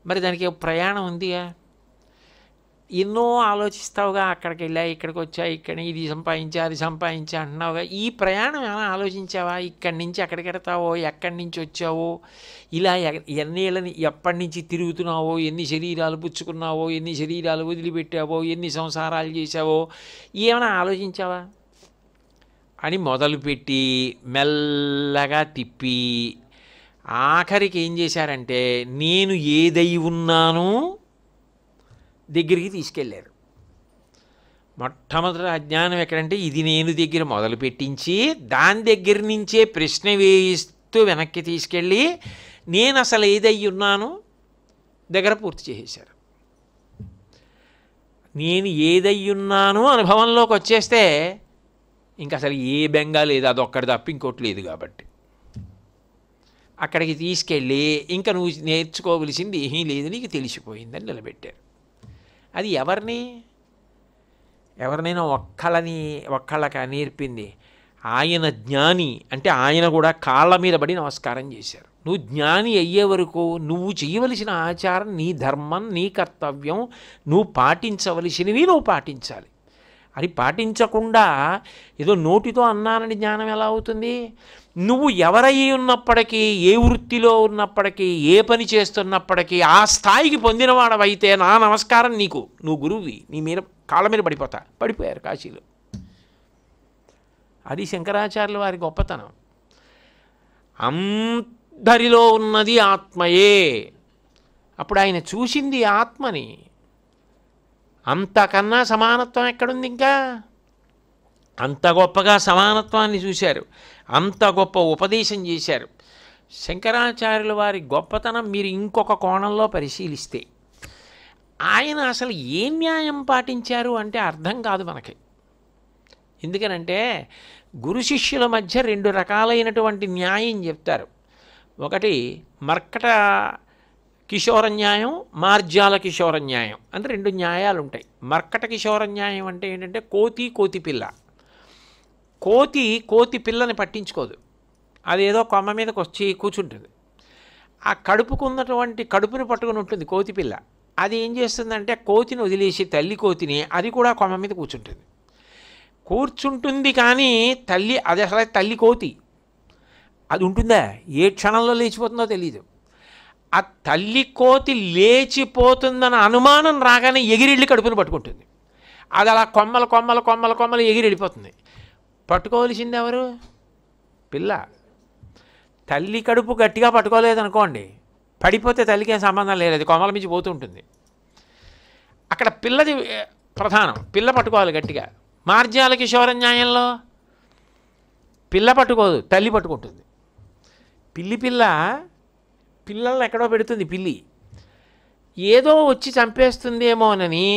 మరి దానికి ప్రయాణం ఉందిగా. ఎన్నో ఆలోచిస్తావుగా, అక్కడికి వెళ్ళా, ఇక్కడికి వచ్చా, ఇక్కడ ఇది సంపాదించా, అది సంపాదించా అంటున్నావుగా. ఈ ప్రయాణం ఏమైనా ఆలోచించావా? ఇక్కడి నుంచి ఎక్కడికి వెడతావో, ఎక్కడి నుంచి వచ్చావో, ఇలా ఎన్నేళ్ళని ఎప్పటి నుంచి తిరుగుతున్నావో, ఎన్ని శరీరాలు పుచ్చుకున్నావో, ఎన్ని శరీరాలు వదిలిపెట్టావో, ఎన్ని సంసారాలు చేశావో, ఏమైనా ఆలోచించావా అని మొదలుపెట్టి మెల్లగా తిప్పి ఆఖరికి ఏం చేశారంటే, నేను ఏదై ఉన్నానో దగ్గరికి తీసుకెళ్ళారు. మొట్టమొదటి అజ్ఞానం ఎక్కడంటే, ఇది నేను దగ్గర మొదలు పెట్టించి దాని దగ్గర నుంచే ప్రశ్న వేయిస్తూ వెనక్కి తీసుకెళ్ళి నేను అసలు ఏదై ఉన్నానో దగ్గర పూర్తి చేసేశారు. నేను ఏదై ఉన్నానో అనుభవంలోకి వచ్చేస్తే ఇంక అసలు ఏ బెంగా లేదు, అదొక్కడి తప్ప ఇంకోటి లేదు. కాబట్టి అక్కడికి తీసుకెళ్ళి ఇంకా నువ్వు నేర్చుకోవలసింది ఏమీ లేదు, నీకు తెలిసిపోయిందని నిలబెట్టారు. అది ఎవరినైనా ఒక్కళ్ళక నేర్పింది. ఆయన జ్ఞాని అంటే ఆయన కూడా కాళ్ళ మీద పడి నమస్కారం చేశారు. నువ్వు జ్ఞాని అయ్యే వరకు నువ్వు చేయవలసిన ఆచారం, నీ ధర్మం, నీ కర్తవ్యం, నువ్వు పాటించవలసినవి నువ్వు పాటించాలి. అది పాటించకుండా ఏదో నోటితో అన్నానని జ్ఞానం ఎలా అవుతుంది? నువ్వు ఎవరై ఉన్నప్పటికీ, ఏ వృత్తిలో ఉన్నప్పటికీ, ఏ పని చేస్తున్నప్పటికీ ఆ స్థాయికి పొందినవాడవైతే నా నమస్కారం నీకు, నువ్వు గురువువి, నీ మీద కాళ్ళ మీద పడిపోయారు కాశీలో. అది శంకరాచార్యుల వారి గొప్పతనం. అందరిలో ఉన్నది ఆత్మయే. అప్పుడు ఆయన చూసింది ఆత్మని. అంతకన్నా సమానత్వం ఎక్కడుంది? ఇంకా అంత గొప్పగా సమానత్వాన్ని చూశారు, అంత గొప్ప ఉపదేశం చేశారు. శంకరాచార్యుల వారి గొప్పతనం మీరు ఇంకొక కోణంలో పరిశీలిస్తే, ఆయన అసలు ఏ న్యాయం పాటించారు అంటే అర్థం కాదు మనకి. ఎందుకనంటే గురు శిష్యుల మధ్య 2 రకాలైనటువంటి న్యాయం చెప్తారు. ఒకటి మర్కట కిశోర న్యాయం, మార్జాల కిశోర న్యాయం అని రెండు న్యాయాలు ఉంటాయి. మర్కట కిశోర న్యాయం అంటే ఏంటంటే కోతి పిల్ల. కోతి పిల్లని పట్టించుకోదు, అదేదో కొమ్మ మీదకి వచ్చి కూర్చుంటుంది. ఆ కడుపుని పట్టుకుని ఉంటుంది కోతి పిల్ల. అది ఏం చేస్తుందంటే కోతిని వదిలేసి తల్లి కోతిని, అది కూడా కొమ్మ మీద కూర్చుంటుంది. కానీ అది అసలు తల్లి కోతి అది ఉంటుందా, ఏ క్షణంలో లేచిపోతుందో తెలీదు. ఆ తల్లి కోతి లేచిపోతుందన్న అనుమానం రాగానే ఎగిరెళ్ళి కడుపుని పట్టుకుంటుంది. అది అలా కొమ్మలు ఎగిరి వెళ్ళిపోతుంది. పట్టుకోవలసింది ఎవరు? పిల్ల. తల్లి కడుపు గట్టిగా పట్టుకోలేదనుకోండి, పడిపోతే తల్లికి ఏం సంబంధం లేదు, అది కొమ్మల మించి పోతూ ఉంటుంది. అక్కడ పిల్లది ప్రధానం, పిల్ల పట్టుకోవాలి గట్టిగా. మార్జాల కిశోర న్యాయంలో పిల్ల పట్టుకోదు, తల్లి పట్టుకుంటుంది. పిల్లల్ని ఎక్కడో పెడుతుంది. పిల్లి ఏదో వచ్చి చంపేస్తుందేమోనని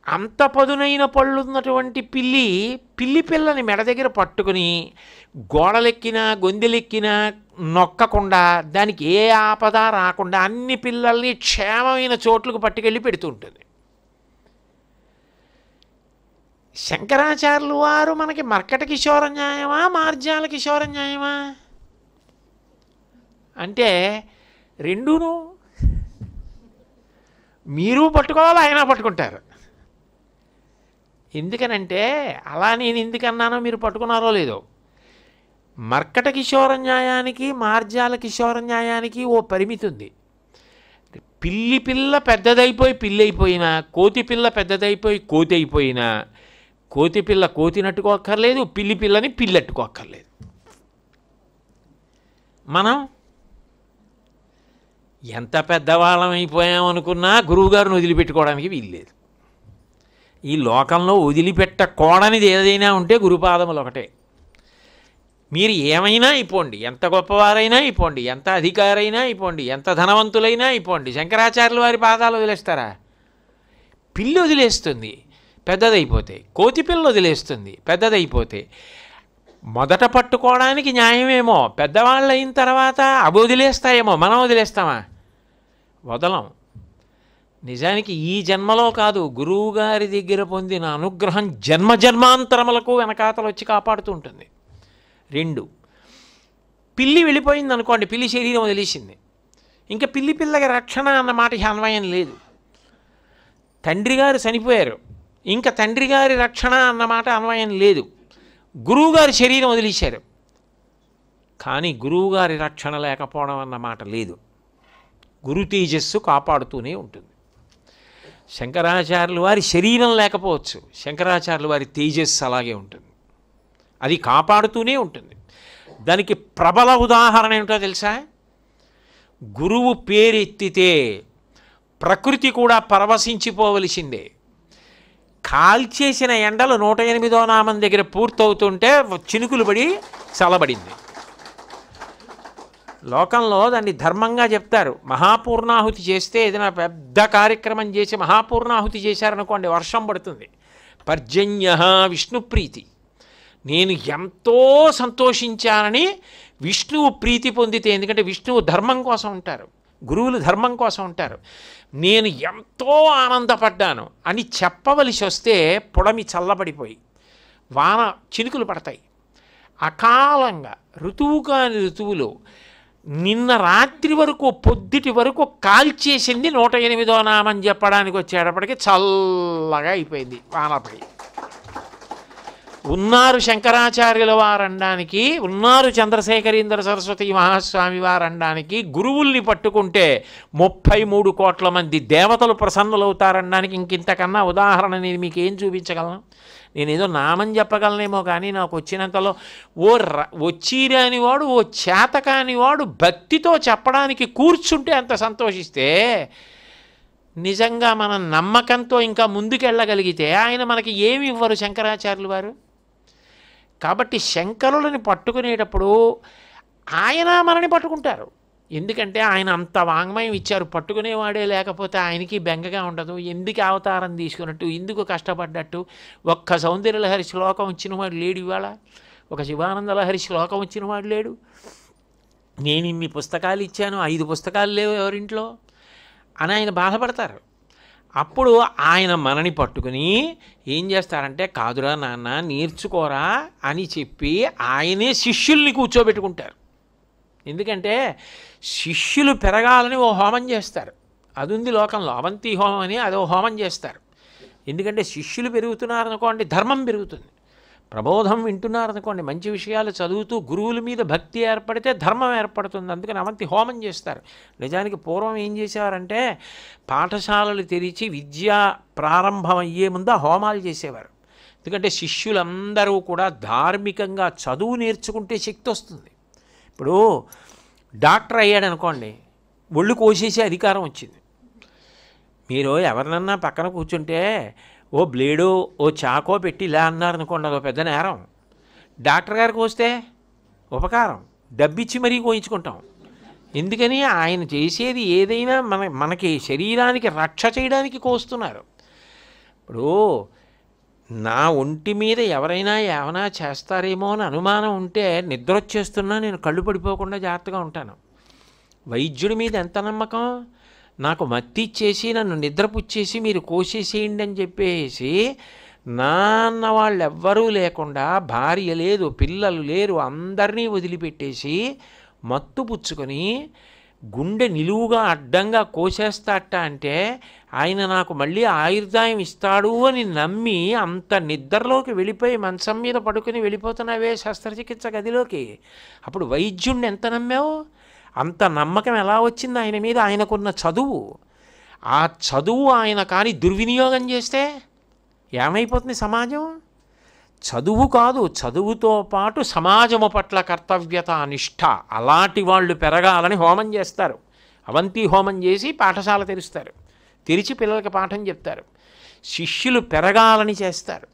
అంత పదునైన పళ్ళున్నటువంటి పిల్లని మెడ దగ్గర పట్టుకుని గోడలెక్కినా గొందెలెక్కినా నొక్కకుండా, దానికి ఏ ఆపద రాకుండా అన్ని పిల్లల్ని క్షేమమైన చోట్లకు పట్టుకెళ్ళి పెడుతూ ఉంటుంది. శంకరాచార్యులు వారు మనకి మర్కట కిశోర న్యాయమా, మార్జాల కిశోర న్యాయమా అంటే రెండూను. మీరు పట్టుకోవాలి, ఆయన పట్టుకుంటారు. ఎందుకనంటే అలా నేను ఎందుకన్నానో మీరు పట్టుకున్నారో లేదో, మర్కట కిశోర న్యాయానికి మార్జాల కిశోర న్యాయానికి ఓ పరిమితి ఉంది. పిల్ల పెద్దదైపోయి పిల్లి అయిపోయినా, కోతి పిల్ల పెద్దదైపోయి కోతి అయిపోయినా, కోతి పిల్ల కోతినట్టుకోక్కర్లేదు, పిల్లని పిల్లట్టుకోక్కర్లేదు. మనం ఎంత పెద్దవాళ్ళం అయిపోయామనుకున్నా గురువుగారిని వదిలిపెట్టుకోవడానికి వీల్లేదు. ఈ లోకంలో వదిలిపెట్టకూడనిది ఏదైనా ఉంటే గురుపాదములు ఒకటే. మీరు ఏమైనా అయిపోండి, ఎంత గొప్పవారైనా అయిపోండి, ఎంత అధికారైనా అయిపోండి, ఎంత ధనవంతులైనా అయిపోండి, శంకరాచార్యుల వారి పాదాలు వదిలేస్తారా? పిల్లి వదిలేస్తుంది పెద్దదైపోతే, కోతి పిల్ల వదిలేస్తుంది పెద్దదైపోతే. మొదట పట్టుకోవడానికి న్యాయమేమో, పెద్దవాళ్ళు అయిన తర్వాత అవి వదిలేస్తాయేమో, మనం వదిలేస్తామా? వదలం. నిజానికి ఈ జన్మలో కాదు, గురువుగారి దగ్గర పొందిన అనుగ్రహం జన్మాంతరములకు వెనకాతలు వచ్చి కాపాడుతూ ఉంటుంది. 2, పిల్లి వెళ్ళిపోయింది అనుకోండి, పిల్లి శరీరం వదిలేసింది, ఇంకా పిల్లకి రక్షణ అన్న మాట అన్వయం లేదు. తండ్రి గారు చనిపోయారు, ఇంకా తండ్రి గారి రక్షణ అన్నమాట అన్వయం లేదు. గురువుగారి శరీరం వదిలేశారు, కానీ గురువుగారి రక్షణ లేకపోవడం అన్నమాట లేదు. గురు తేజస్సు కాపాడుతూనే ఉంటుంది. శంకరాచార్యుల వారి శరీరం లేకపోవచ్చు, శంకరాచార్యుల వారి తేజస్సు అలాగే ఉంటుంది, అది కాపాడుతూనే ఉంటుంది. దానికి ప్రబల ఉదాహరణ ఏమిటో తెలుసా? గురువు పేరెత్తితే ప్రకృతి కూడా పరవశించిపోవలసిందే. కాల్చేసిన ఎండలు 108వ నామం దగ్గర పూర్తవుతుంటే చినుకులు పడి చల్లబడింది. లోకంలో దాన్ని ధర్మంగా చెప్తారు. మహాపూర్ణాహుతి చేస్తే ఏదైనా పెద్ద కార్యక్రమం చేసి మహాపూర్ణాహుతి చేశారనుకోండి, వర్షం పడుతుంది. పర్జన్య విష్ణుప్రీతి. నేను ఎంతో సంతోషించానని విష్ణువు ప్రీతి పొందితే, ఎందుకంటే విష్ణువు ధర్మం కోసం ఉంటారు, గురువులు ధర్మం కోసం ఉంటారు. నేను ఎంతో ఆనందపడ్డాను అని చెప్పవలసి వస్తే పొడమి చల్లబడిపోయి వాన చినుకులు పడతాయి. అకాలంగా ఋతువు కాని ఋతువులో నిన్న రాత్రి వరకు పొద్దుటి వరకు కాల్చేసింది 108వ నామం చెప్పడానికి వచ్చేటప్పటికి చల్లగా అయిపోయింది వానపడి. ఉన్నారు శంకరాచార్యుల వారనడానికి, ఉన్నారు చంద్రశేఖరేంద్ర సరస్వతి మహాస్వామి వారనడానికి, గురువుల్ని పట్టుకుంటే 33 కోట్ల మంది దేవతలు ప్రసన్నులవుతారనడానికి ఇంకింతకన్నా ఉదాహరణ నేను మీకు ఏం చూపించగలను? నేనేదో నామం చెప్పగలనేమో, కానీ నాకు వచ్చినంతలో వచ్చిరానివాడు, ఓ చేతకానివాడు భక్తితో చెప్పడానికి కూర్చుంటే అంత సంతోషిస్తే, నిజంగా మనం నమ్మకంతో ఇంకా ముందుకెళ్ళగలిగితే ఆయన మనకి ఏమి ఇవ్వరు శంకరాచార్యులు వారు. కాబట్టి శంకరులని పట్టుకునేటప్పుడు ఆయన మనని పట్టుకుంటారు. ఎందుకంటే ఆయన అంత వాంగ్మయం ఇచ్చారు. పట్టుకునేవాడే లేకపోతే ఆయనకి బెంగగా ఉండదు. ఎందుకు అవతారం తీసుకున్నట్టు, ఎందుకు కష్టపడ్డట్టు. ఒక్క సౌందర్యలహరి శ్లోకం వచ్చినవాడు లేడు ఇవాళ, ఒక శివానందలహరి శ్లోకం వచ్చినవాడు లేడు. నేను ఇన్ని పుస్తకాలు ఇచ్చాను, 5 పుస్తకాలు లేవు ఎవరింట్లో. అని ఆయన బాధపడతారు. అప్పుడు ఆయన మనని పట్టుకుని ఏం చేస్తారంటే, కాదురా నాన్న నేర్చుకోరా అని చెప్పి ఆయనే శిష్యుల్ని కూర్చోబెట్టుకుంటారు. ఎందుకంటే శిష్యులు పెరగాలని ఓ హోమం చేస్తారు. అది ఉంది లోకంలో, అవంతి హోమం అని అదో హోమం చేస్తారు. ఎందుకంటే శిష్యులు పెరుగుతున్నారనుకోండి ధర్మం పెరుగుతుంది. ప్రబోధం వింటున్నారనుకోండి, మంచి విషయాలు చదువుతూ గురువుల మీద భక్తి ఏర్పడితే ధర్మం ఏర్పడుతుంది. అందుకని అవంతి హోమం చేస్తారు. నిజానికి పూర్వం ఏం చేసేవారంటే, పాఠశాలలు తెరిచి విద్య ప్రారంభం అయ్యే ముందు ఆ హోమాలు చేసేవారు. ఎందుకంటే శిష్యులందరూ కూడా ధార్మికంగా చదువు నేర్చుకుంటే శక్తి వస్తుంది. ఇప్పుడు డాక్టర్ అయ్యాడు అనుకోండి, ఒళ్ళు కోసేసే అధికారం వచ్చింది. మీరు ఎవరినన్నా పక్కన కూర్చుంటే ఓ బ్లేడో ఓ చాకో పెట్టి ఇలా అన్నారనుకోండి, అదో పెద్ద నేరం. డాక్టర్ గారికి వస్తే ఉపకారం, డబ్బిచ్చి మరీ కోయించుకుంటాం. ఎందుకని ఆయన చేసేది ఏదైనా మనకి శరీరానికి రక్ష చేయడానికి కోస్తున్నారు. ఇప్పుడు నా ఒంటి మీద ఎవరైనా ఏమైనా చేస్తారేమో అని అనుమానం ఉంటే నిద్ర వచ్చేస్తున్నా నేను కళ్ళు పడిపోకుండా జాగ్రత్తగా ఉంటాను. వైద్యుడి మీద ఎంత నమ్మకం? నాకు మత్తి ఇచ్చేసి నన్ను నిద్రపుచ్చేసి మీరు కోసేసేయండి అని చెప్పేసి నాన్న వాళ్ళు ఎవ్వరూ లేకుండా, భార్య లేదు, పిల్లలు లేరు, అందరినీ వదిలిపెట్టేసి మత్తు పుచ్చుకొని గుండె నిలువుగా అడ్డంగా కోసేస్తాట అంటే ఆయన నాకు మళ్ళీ ఆయుర్దాయం ఇస్తాడు అని నమ్మి అంత నిద్రలోకి వెళ్ళిపోయి మంచం మీద పడుకుని వెళ్ళిపోతున్నావే శస్త్రచికిత్స గదిలోకి. అప్పుడు వైద్యుణ్ణి ఎంత నమ్మావు? అంత నమ్మకం ఎలా వచ్చింది ఆయన మీద? ఆయనకున్న చదువు, ఆ చదువు ఆయన కానీ దుర్వినియోగం చేస్తే ఏమైపోతుంది సమాజం? చదువు కాదు, చదువుతో పాటు సమాజము పట్ల కర్తవ్యత, నిష్ఠ, అలాంటి వాళ్ళు పెరగాలని హోమం చేస్తారు. అవంతి హోమం చేసి పాఠశాల తెరుస్తారు. తెరిచి పిల్లలకి పాఠం చెప్తారు. శిష్యులు పెరగాలని చేస్తారు.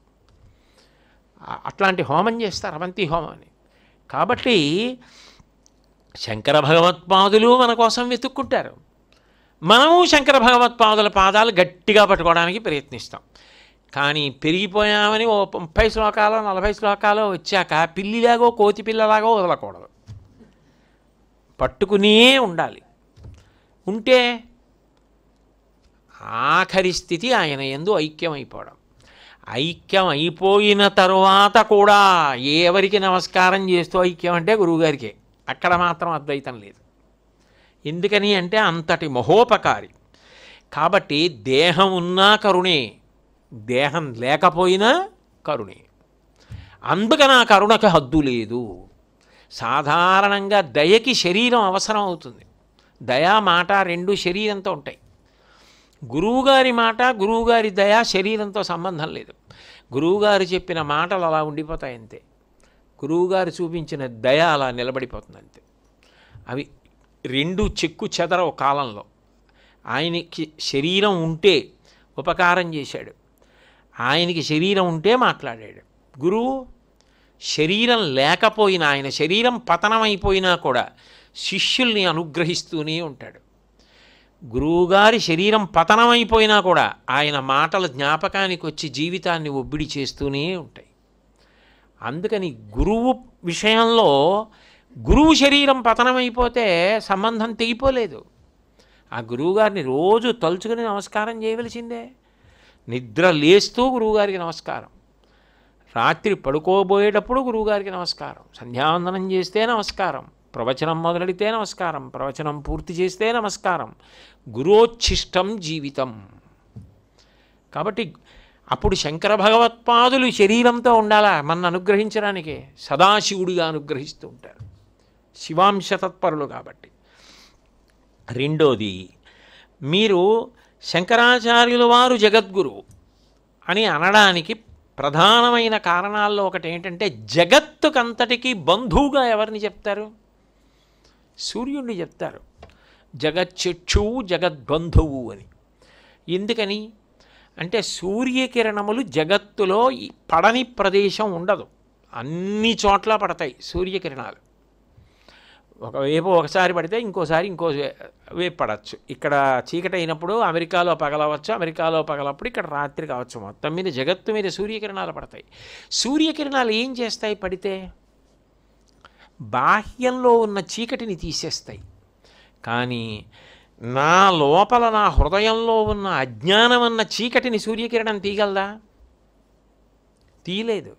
అట్లాంటి హోమం చేస్తారు, అవంతి హోమం అని. కాబట్టి శంకర భగవత్పాదులు మన కోసం వెతుక్కుంటారు. మనము శంకర భగవత్పాదుల పాదాలు గట్టిగా పట్టుకోవడానికి ప్రయత్నిస్తాం. కానీ పెరిగిపోయామని ఓ 30 శ్లోకాలు 40 శ్లోకాలు వచ్చాక పిల్లిలాగో కోతి పిల్లలాగో వదలకూడదు, పట్టుకునే ఉండాలి. ఉంటే ఆఖరి స్థితి ఆయన యందు ఐక్యం అయిపోవడం. ఐక్యం అయిపోయిన తరువాత కూడా ఎవరికి నమస్కారం చేస్తూ ఐక్యం అంటే గురువుగారికే. అక్కడ మాత్రం అద్వైతం లేదు. ఎందుకని అంటే అంతటి మహోపకారి. కాబట్టి దేహం ఉన్నా కరుణే, దేహం లేకపోయినా కరుణే. అందుకని ఆ కరుణకు హద్దు లేదు. సాధారణంగా దయకి శరీరం అవసరం అవుతుంది. దయా మాట రెండు శరీరంతో ఉంటాయి. గురువుగారి మాట, గురువుగారి దయ శరీరంతో సంబంధం లేదు. గురువుగారు చెప్పిన మాటలు అలా ఉండిపోతాయి అంతే. గురువుగారు చూపించిన దయ అలా నిలబడిపోతుంది అంతే. అవి రెండు చెక్కు చెదరవు కాలంలో. ఆయనకి శరీరం ఉంటే ఉపకారం చేశాడు, ఆయనకి శరీరం ఉంటే మాట్లాడాడు. గురువు శరీరం లేకపోయినా, ఆయన శరీరం పతనమైపోయినా కూడా శిష్యుల్ని అనుగ్రహిస్తూనే ఉంటాడు. గురువుగారి శరీరం పతనమైపోయినా కూడా ఆయన మాటల జ్ఞాపకానికి వచ్చి జీవితాన్ని ఒబ్బిడి చేస్తూనే ఉంటాయి. అందుకని గురువు విషయంలో గురువు శరీరం పతనమైపోతే సంబంధం తెగిపోలేదు. ఆ గురువుగారిని రోజు తలుచుకుని నమస్కారం చేయవలసిందే. నిద్ర లేస్తూ గురువుగారికి నమస్కారం, రాత్రి పడుకోబోయేటప్పుడు గురువుగారికి నమస్కారం, సంధ్యావందనం చేస్తే నమస్కారం, ప్రవచనం మొదలెడితే నమస్కారం, ప్రవచనం పూర్తి చేస్తే నమస్కారం. గురోచ్ఛిష్టం జీవితం. కాబట్టి అప్పుడు శంకర భగవత్పాదులు శరీరంతో ఉండాలా మన అనుగ్రహించడానికి? సదాశివుడిగా అనుగ్రహిస్తూ ఉంటారు, శివాంశ తత్పరులు కాబట్టి. రెండోది, మీరు శంకరాచార్యుల వారు జగద్గురువు అని అనడానికి ప్రధానమైన కారణాల్లో ఒకటి ఏంటంటే, జగత్తుకంతటికీ బంధువుగా ఎవరిని చెప్తారు? సూర్యుడిని చెప్తారు. జగచ్చక్షువు జగద్బంధువు అని. ఎందుకని అంటే సూర్యకిరణములు జగత్తులో పడని ప్రదేశం ఉండదు, అన్ని చోట్ల పడతాయి సూర్యకిరణాలు. ఒకవైపు ఒకసారి పడితే ఇంకోసారి ఇంకో వైపు పడవచ్చు. ఇక్కడ చీకటి అయినప్పుడు అమెరికాలో పగలవచ్చు, అమెరికాలో పగలప్పుడు ఇక్కడ రాత్రి కావచ్చు. మొత్తం మీద జగత్తు మీద సూర్యకిరణాలు పడతాయి. సూర్యకిరణాలు ఏం చేస్తాయి పడితే? బాహ్యంలో ఉన్న చీకటిని తీసేస్తాయి. కానీ నా లోపల నా హృదయంలో ఉన్న అజ్ఞానం అన్న చీకటిని సూర్యకిరణం తీయగలదా? తీయలేదు.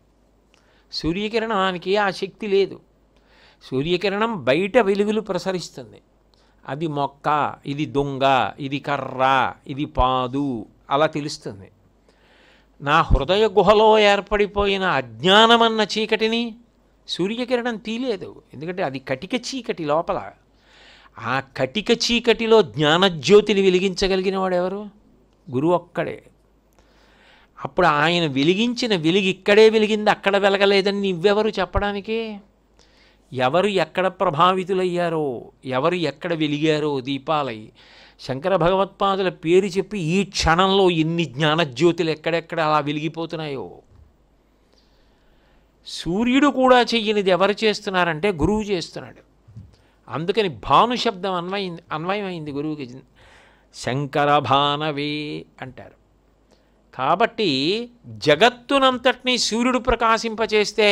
సూర్యకిరణానికి ఆ శక్తి లేదు. సూర్యకిరణం బయట వెలుగులు ప్రసరిస్తుంది. అది మొక్క, ఇది దొంగ, ఇది కర్ర, ఇది పాదు అలా తెలుస్తుంది. నా హృదయ గుహలో ఏర్పడిపోయిన అజ్ఞానమన్న చీకటిని సూర్యకిరణం తీయలేదు. ఎందుకంటే అది కటిక చీకటి లోపల. ఆ కటిక చీకటిలో జ్ఞానజ్యోతిని వెలిగించగలిగిన వాడు ఎవరు? గురువు ఒక్కడే. అప్పుడు ఆయన వెలిగించిన వెలుగు ఇక్కడే వెలిగింది, అక్కడ వెలగలేదని నువ్వెవరు చెప్పడానికి? ఎవరు ఎక్కడ ప్రభావితులయ్యారో, ఎవరు ఎక్కడ వెలిగారో దీపాలై శంకర భగవత్పాదుల పేరు చెప్పి ఈ క్షణంలో ఎన్ని జ్ఞానజ్యోతులు ఎక్కడెక్కడ అలా వెలిగిపోతున్నాయో. సూర్యుడు కూడా చెయ్యనిది ఎవరు చేస్తున్నారంటే గురువు చేస్తున్నాడు. అందుకని భాను శబ్దం అన్వయమైంది గురువుకి. శంకర భానవే అంటారు. కాబట్టి జగత్తునంతటినీ సూర్యుడు ప్రకాశింపచేస్తే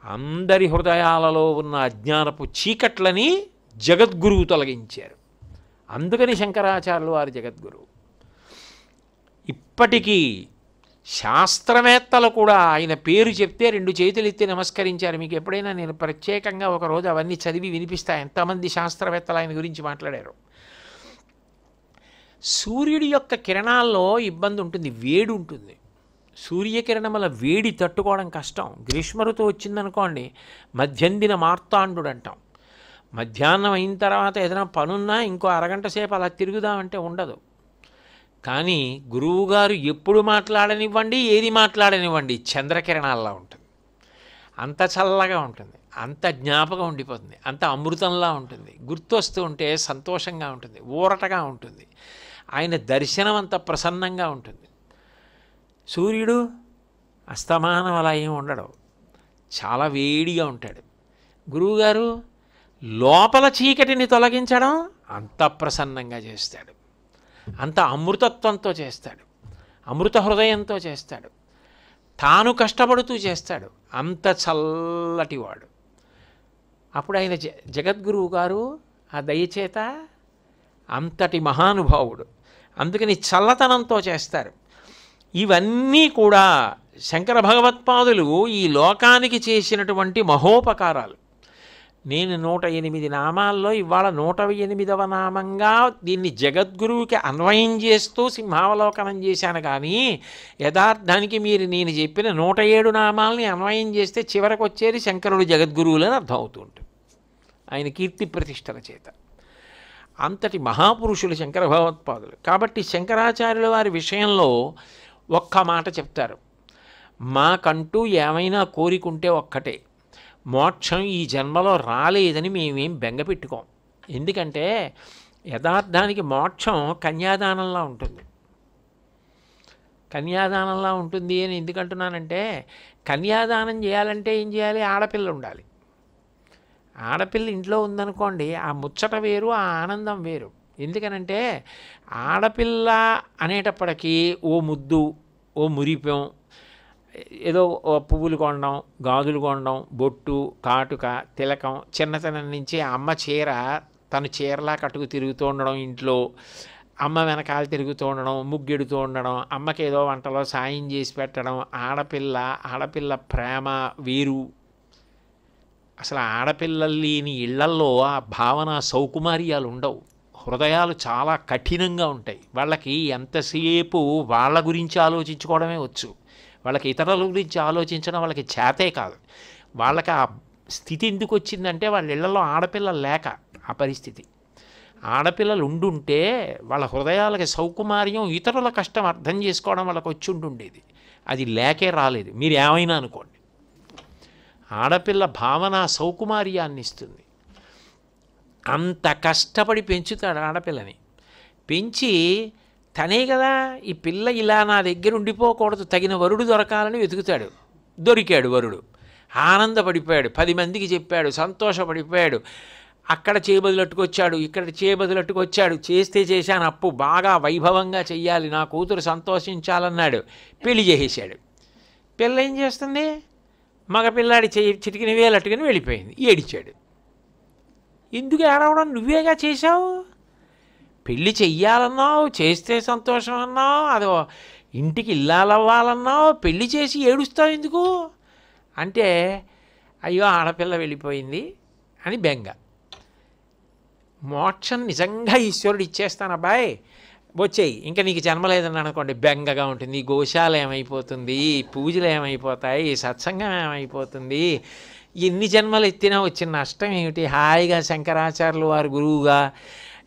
అందరి హృదయాలలో ఉన్న అజ్ఞానపు చీకట్లని జగద్గురువు తొలగించారు. అందుకని శంకరాచార్యులు వారి జగద్గురువు. ఇప్పటికీ శాస్త్రవేత్తలు కూడా ఆయన పేరు చెప్తే 2 చేతులు ఎత్తి నమస్కరించారు. మీకు ఎప్పుడైనా నేను ప్రత్యేకంగా ఒకరోజు అవన్నీ చదివి వినిపిస్తా ఎంతమంది శాస్త్రవేత్తలు ఆయన గురించి మాట్లాడారు. సూర్యుడి యొక్క కిరణాల్లో ఇబ్బంది ఉంటుంది, వేడి ఉంటుంది. సూర్యకిరణముల వేడి తట్టుకోవడం కష్టం. గ్రీష్మ ఋతువు వచ్చిందనుకోండి, మధ్యందిన మార్తాండుడు అంటాం. మధ్యాహ్నం అయిన తర్వాత ఏదైనా పనున్నా ఇంకో అరగంట సేపు అలా తిరుగుదామంటే ఉండదు. కానీ గురువుగారు ఎప్పుడు మాట్లాడనివ్వండి, ఏది మాట్లాడనివ్వండి, చంద్రకిరణాల్లో ఉంటుంది. అంత చల్లగా ఉంటుంది, అంత జ్ఞాపకం ఉండిపోతుంది, అంత అమృతంలా ఉంటుంది. గుర్తొస్తూ ఉంటే సంతోషంగా ఉంటుంది, ఊరటగా ఉంటుంది. ఆయన దర్శనం అంత ప్రసన్నంగా ఉంటుంది. సూర్యుడు అస్తమానం అలా ఏమి ఉండడు, చాలా వేడిగా ఉంటాడు. గురువుగారు లోపల చీకటిని తొలగించడం అంత ప్రసన్నంగా చేస్తాడు, అంత అమృతత్వంతో చేస్తాడు, అమృత హృదయంతో చేస్తాడు, తాను కష్టపడుతూ చేస్తాడు. అంత చల్లటివాడు. అప్పుడు ఆయన జగద్గురువు గారు ఆ దయచేత అంతటి మహానుభావుడు. అందుకని చల్లతనంతో చేస్తారు. ఇవన్నీ కూడా శంకర భగవత్పాదులు ఈ లోకానికి చేసినటువంటి మహోపకారాలు. నేను 108 నామాల్లో ఇవాళ 108వ నామంగా దీన్ని జగద్గురువుకి అన్వయం చేస్తూ సింహావలోకనం చేశాను. కానీ యథార్థానికి మీరు నేను చెప్పిన 107 నామాలని అన్వయం చేస్తే చివరకు వచ్చేది శంకరుడు జగద్గురువులని అర్థం అవుతుంటుంది ఆయన కీర్తి ప్రతిష్టల చేత. అంతటి మహాపురుషులు శంకర భగవత్పాదులు. కాబట్టి శంకరాచార్యుల వారి విషయంలో ఒక్క మాట చెప్తారు, మాకంటూ ఏమైనా కోరికుంటే ఒక్కటే, మోక్షం ఈ జన్మలో రాలేదని మేమేం బెంగపెట్టుకోం. ఎందుకంటే యథార్థానికి మోక్షం కన్యాదానంలా ఉంటుంది. కన్యాదానంలా ఉంటుంది అని ఎందుకంటున్నానంటే, కన్యాదానం చేయాలంటే ఏం చేయాలి? ఆడపిల్ల ఉండాలి. ఆడపిల్ల ఇంట్లో ఉందనుకోండి, ఆ ముచ్చట వేరు, ఆ ఆనందం వేరు. ఎందుకనంటే ఆడపిల్ల అనేటప్పటికీ ఓ ముద్దు, ఓ మురిపం, ఏదో పువ్వులు కొనడం, గాజులు కొనడం, బొట్టు, కాటుక, తిలకం, చిన్నతనం నుంచి అమ్మ చీర తను చీరలా కట్టుకు తిరుగుతూ ఉండడం, ఇంట్లో అమ్మ వెనకాల తిరుగుతూ ఉండడం, ముగ్గెడుతూ ఉండడం, అమ్మకి ఏదో వంటలో సాయం చేసి పెట్టడం. ఆడపిల్ల ప్రేమ వేరు. అసలు ఆడపిల్లలు లేని ఇళ్లల్లో ఆ భావన సౌకుమార్యాలు ఉండవు. హృదయాలు చాలా కఠినంగా ఉంటాయి. వాళ్ళకి ఎంతసేపు వాళ్ళ గురించి ఆలోచించుకోవడమే వచ్చు. వాళ్ళకి ఇతరుల గురించి ఆలోచించడం వాళ్ళకి చేతే కాదు. వాళ్ళకి ఆ స్థితి ఎందుకు వచ్చిందంటే వాళ్ళ ఇళ్లలో ఆడపిల్లలు లేక ఆ పరిస్థితి. ఆడపిల్లలు ఉండుంటే వాళ్ళ హృదయాలకి సౌకుమార్యం, ఇతరుల కష్టం అర్థం చేసుకోవడం వాళ్ళకి వచ్చి ఉంటుండేది. అది లేకే రాలేదు. మీరు ఏమైనా అనుకోండి, ఆడపిల్ల భావన సౌకుమార్యాన్ని ఇస్తుంది. అంత కష్టపడి పెంచుతాడు ఆడపిల్లని. పెంచి తనే కదా ఈ పిల్ల ఇలా నా దగ్గర ఉండిపోకూడదు, తగిన వరుడు దొరకాలని వెతుకుతాడు. దొరికాడు వరుడు, ఆనందపడిపోయాడు, 10 మందికి చెప్పాడు, సంతోషపడిపోయాడు. అక్కడ చేయబదులట్టుకొచ్చాడు, ఇక్కడ చేయబదులట్టుకొచ్చాడు. చేస్తే చేశాను, అప్పు బాగా వైభవంగా చెయ్యాలి, నా కూతురు సంతోషించాలన్నాడు. పెళ్లి చేసేసాడు. పిల్ల ఏం చేస్తుంది? మగపిల్లాడి చిటికిన వేలట్టుకుని వెళ్ళిపోయింది. ఏడిచాడు. ఎందుకు ఏడవడం? నువ్వేగా చేశావు. పెళ్ళి చెయ్యాలన్నావు, చేస్తే సంతోషం అన్నావు, అది ఇంటికి ఇల్లాలవ్వాలన్నావు, పెళ్లి చేసి ఏడుస్తావు ఎందుకు అంటే, అయ్యో ఆడపిల్ల వెళ్ళిపోయింది అని బెంగ. మోక్షం నిజంగా ఈశ్వరుడు ఇచ్చేస్తాను అబ్బాయి వచ్చేయి, ఇంకా నీకు జన్మ లేదని అనుకోండి, బెంగగా ఉంటుంది. గోశాల ఏమైపోతుంది, పూజలు ఏమైపోతాయి, సత్సంగం ఏమైపోతుంది, ఎన్ని జన్మలు ఎత్తినా వచ్చిన నష్టం ఏమిటి? హాయిగా శంకరాచార్యులు వారు గురువుగా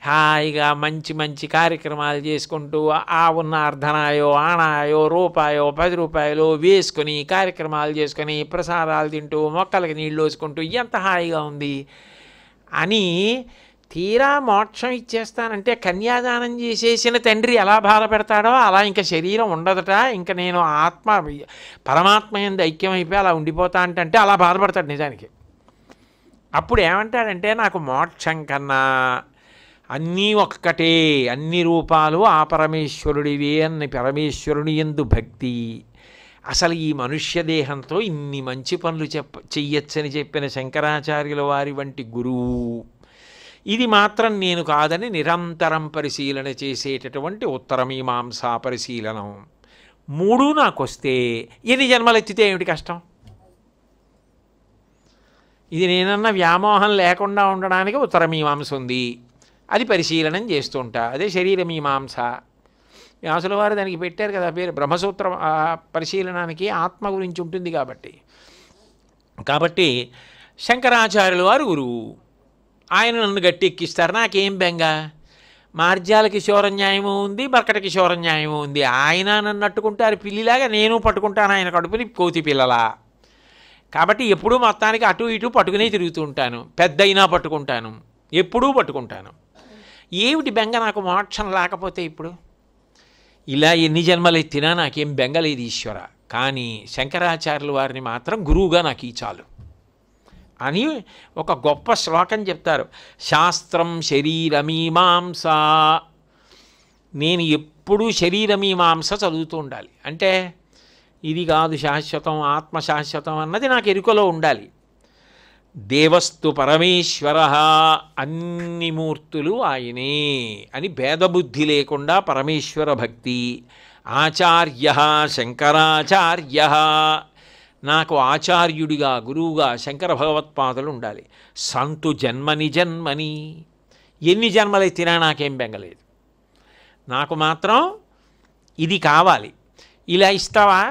హాయిగా మంచి మంచి కార్యక్రమాలు చేసుకుంటూ ఆ ఉన్న అర్ధనాయో ఆనాయో రూపాయో 10 రూపాయలు వేసుకొని కార్యక్రమాలు చేసుకొని ప్రసాదాలు తింటూ మొక్కలకి నీళ్ళు వేసుకుంటూ ఎంత హాయిగా ఉంది అని, తీరా మోక్షం ఇచ్చేస్తానంటే కన్యాదానం చేసేసిన తండ్రి ఎలా బాధపెడతాడో అలా ఇంకా శరీరం ఉండదట, ఇంకా నేను ఆత్మ పరమాత్మ యందు ఐక్యమైపోయి అలా ఉండిపోతా అంటే అలా బాధపడతాడు నిజానికి. అప్పుడు ఏమంటాడంటే, నాకు మోక్షం కన్నా అన్నీ ఒక్కటే, అన్ని రూపాలు ఆ పరమేశ్వరుడివే అన్న పరమేశ్వరుని యందు భక్తి, అసలు ఈ మనుష్య దేహంతో ఇన్ని మంచి పనులు చెయ్యొచ్చని చెప్పిన శంకరాచార్యుల వారి వంటి గురువు, ఇది మాత్రం నేను కాదని నిరంతరం పరిశీలన చేసేటటువంటి ఉత్తరమీమాంసా పరిశీలనం, 3 నాకు వస్తే ఎన్ని జన్మలు ఎత్తితే ఏమిటి కష్టం? ఇది నేనన్న వ్యామోహం లేకుండా ఉండడానికి ఉత్తరమీమాంస ఉంది, అది పరిశీలనం చేస్తుంటా, అదే శరీరమీమాంస. వ్యాసుల వారు దానికి పెట్టారు కదా పేరు, బ్రహ్మసూత్ర పరిశీలనానికి ఆత్మ గురించి ఉంటుంది కాబట్టి శంకరాచార్యుల వారు గురువు, ఆయన నన్ను గట్టి ఎక్కిస్తారు. నాకేం బెంగ, మార్జాల కిశోర న్యాయము ఉంది, బర్కట కిశోర న్యాయము ఉంది. ఆయన నన్ను అట్టుకుంటారు పిల్లిలాగా, నేను పట్టుకుంటాను ఆయన కడుపుని కోతి పిల్లలా. కాబట్టి ఎప్పుడూ మొత్తానికి అటు ఇటు పట్టుకునే తిరుగుతూ ఉంటాను, పెద్దయినా పట్టుకుంటాను, ఎప్పుడూ పట్టుకుంటాను. ఏమిటి బెంగ నాకు మోక్షం లేకపోతే? ఇప్పుడు ఇలా ఎన్ని జన్మలు ఎత్తినా నాకేం బెంగలేదు ఈశ్వర, కానీ శంకరాచార్యుల వారిని మాత్రం గురువుగా నాకు ఈ చాలు అని ఒక గొప్ప శ్లోకం చెప్తారు. శాస్త్రం శరీరమీమాంస, నేను ఎప్పుడూ శరీరమీమాంస చదువుతూ ఉండాలి. అంటే ఇది కాదు శాశ్వతం, ఆత్మ శాశ్వతం అన్నది నాకు ఎరుకలో ఉండాలి. దేవస్తు పరమేశ్వర, అన్ని మూర్తులు ఆయనే అని భేదబుద్ధి లేకుండా పరమేశ్వర భక్తి. ఆచార్య శంకరాచార్య, నాకు ఆచార్యుడిగా గురువుగా శంకర భగవత్పాదులు ఉండాలి. సంతు జన్మని జన్మని, ఎన్ని జన్మలు ఎత్తినా నాకేం బెంగలేదు, నాకు మాత్రం ఇది కావాలి. ఇలా ఇస్తావా?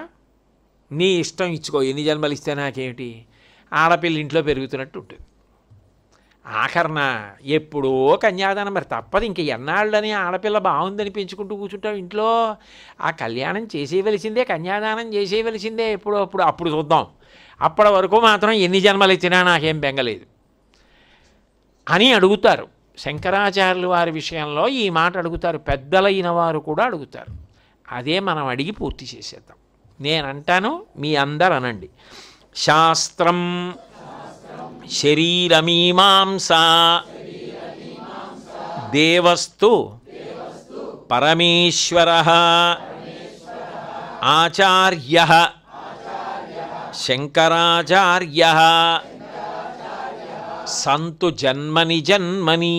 నీ ఇష్టం ఇచ్చుకో, ఎన్ని జన్మలు ఇస్తే నాకేమిటి? ఆడపిల్ల ఇంట్లో పెరుగుతున్నట్టు ఉంటుంది. ఆఖరణ ఎప్పుడో కన్యాదానం, మరి తప్పదు, ఇంక ఎన్నాళ్ళని ఆడపిల్ల బాగుందని పెంచుకుంటూ కూర్చుంటావు ఇంట్లో. ఆ కళ్యాణం చేసేయవలసిందే, కన్యాదానం చేసేయవలసిందే ఎప్పుడో అప్పుడు చూద్దాం, అప్పటి వరకు మాత్రం ఎన్ని జన్మలు ఎత్తినా నాకేం బెంగలేదు అని అడుగుతారు. శంకరాచార్యుల వారి విషయంలో ఈ మాట అడుగుతారు, పెద్దలైన వారు కూడా అడుగుతారు. అదే మనం అడిగి పూర్తి చేసేద్దాం. నేనంటాను, మీ అందరు అనండి. శాస్త్రం శరీరమీమాంస దేవస్తు పరమేశ్వర ఆచార్య శంకరాచార్య సంతు జన్మని జన్మని.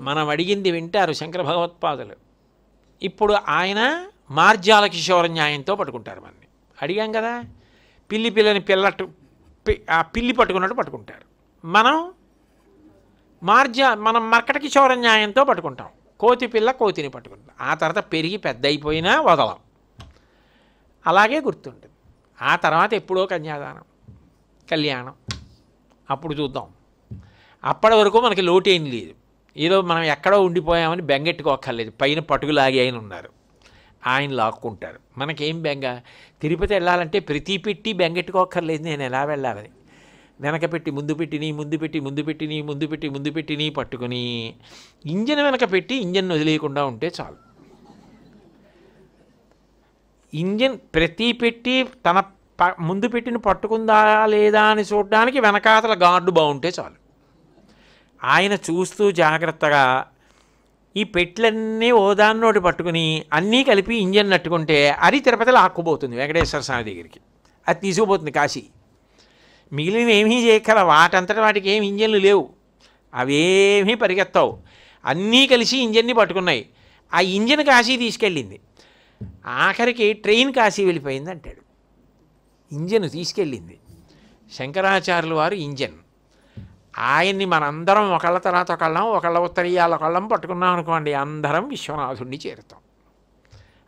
మనం అడిగింది వింటారు శంకర భగవత్పాదులు. ఇప్పుడు ఆయన మార్జాల కిశోర న్యాయంతో పట్టుకుంటారు. మనని అడిగాం కదా, పిల్లని పిల్లి పట్టుకున్నట్టు పట్టుకుంటారు. మనం మర్కట కిశోర న్యాయంతో పట్టుకుంటాం, కోతి పిల్ల కోతిని పట్టుకుంటాం. ఆ తర్వాత పెరిగి పెద్ద అయిపోయినా వదలం, అలాగే గుర్తుంటుంది. ఆ తర్వాత ఎప్పుడో కళ్యాణం అప్పుడు చూద్దాం. అప్పటి వరకు మనకి లోటేం లేదు, ఏదో మనం ఎక్కడో ఉండిపోయామని బెంగెట్టుకోక్కర్లేదు. పైన పట్టుకులాగి ఆయన ఉన్నారు, ఆయన లాక్కుంటారు. మనకేం బెంగ? తిరుపతి వెళ్ళాలంటే ప్రతి పెట్టి బెంగెట్టుకోక్కర్లేదు నేను ఎలా వెళ్ళాలని. వెనక పెట్టి ముందు పెట్టి పట్టుకుని ఇంజన్ వెనక పెట్టి ఇంజన్ వదిలేయకుండా ఉంటే చాలు. ఇంజన్ ప్రతి పెట్టి తన ముందు పెట్టిన పట్టుకుందా లేదా అని చూడడానికి వెనకాతల గార్డు బాగుంటే చాలు. ఆయన చూస్తూ జాగ్రత్తగా ఈ పెట్లన్నీ ఓదాన్నోటి పట్టుకుని అన్నీ కలిపి ఇంజన్ నట్టుకుంటే అది తిరుపతిలో ఆక్కుపోతుంది వెంకటేశ్వర స్వామి దగ్గరికి, అది తీసుకుపోతుంది కాశీ. మిగిలిన ఏమీ చేయగల వాటంతటి వాటికి ఏమి ఇంజన్లు లేవు, అవేమీ పరిగెత్తావు. అన్నీ కలిసి ఇంజన్ని పట్టుకున్నాయి. ఆ ఇంజన్ కాశీ తీసుకెళ్ళింది. ఆఖరికి ట్రైన్ కాశీ వెళ్ళిపోయింది అంటాడు. ఇంజన్ తీసుకెళ్ళింది శంకరాచార్యుల వారు ఇంజన్. ఆయన్ని మనందరం ఒకళ్ళ తర్వాత ఒకళ్ళం, ఒకళ్ళ ఉత్తరీయాల ఒకళ్ళం పట్టుకున్నాం అనుకోండి, అందరం విశ్వనాథుడిని చేరుతాం,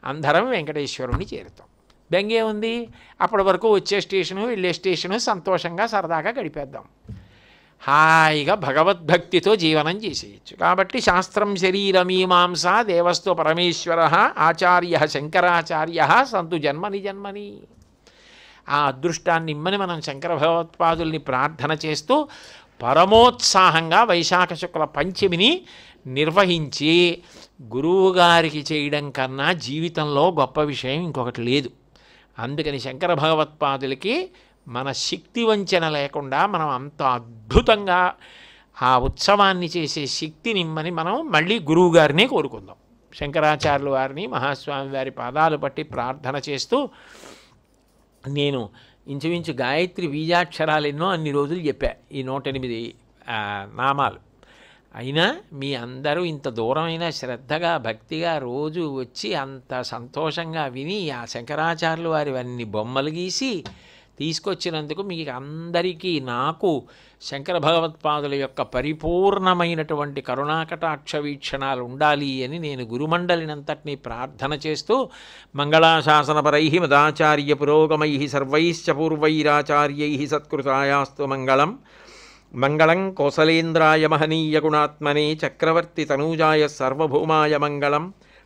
అందరం వెంకటేశ్వరుణ్ణి చేరుతాం. బెంగే ఉంది. అప్పటి వరకు వచ్చే స్టేషను వెళ్ళే స్టేషను సంతోషంగా సరదాగా గడిపేద్దాం. హాయిగా భగవద్భక్తితో జీవనం చేసేయచ్చు. కాబట్టి శాస్త్రం శరీరమీమాంస దేవస్థో పరమేశ్వర ఆచార్య శంకరాచార్య సంతు జన్మని జన్మని. ఆ అదృష్టాన్ని ఇమ్మని మనం శంకర భగవత్పాదుల్ని ప్రార్థన చేస్తూ పరమోత్సాహంగా వైశాఖ శుక్ల పంచమిని నిర్వహించి గురువుగారికి చేయడం కన్నా జీవితంలో గొప్ప విషయం ఇంకొకటి లేదు. అందుకని శంకర భగవత్పాదులకి మన శక్తి వంచన లేకుండా మనం అంత అద్భుతంగా ఆ ఉత్సవాన్ని చేసే శక్తినిమ్మని మనం మళ్ళీ గురువుగారినే కోరుకుందాం. శంకరాచార్యుల వారిని మహాస్వామి వారి పాదాలు పట్టి ప్రార్థన చేస్తూ, నేను ఇంచుమించు గాయత్రి బీజాక్షరాలు ఎన్నో అన్ని రోజులు చెప్పా, ఈ 108 నామాలు. అయినా మీ అందరూ ఇంత దూరమైన శ్రద్ధగా భక్తిగా రోజు వచ్చి అంత సంతోషంగా విని ఆ శంకరాచార్యులు వారి అన్ని బొమ్మలు గీసి తీసుకొచ్చినందుకు మీకు అందరికీ నాకు శంకర భగవత్పాదుల యొక్క పరిపూర్ణమైనటువంటి కరుణాకటాక్ష వీక్షణాలు ఉండాలి అని నేను గురుమండలినంతటినీ ప్రార్థన చేస్తూ, మంగళాశాసనపరై మదాచార్య పురోగమై సర్వైశ్చ పూర్వైరాచార్యై సత్కృతాయాస్తు మంగళం. మంగళం కోసలేంద్రాయ మహనీయ గుణాత్మనే చక్రవర్తి తనూజాయ సార్వభౌమాయ మంగళం.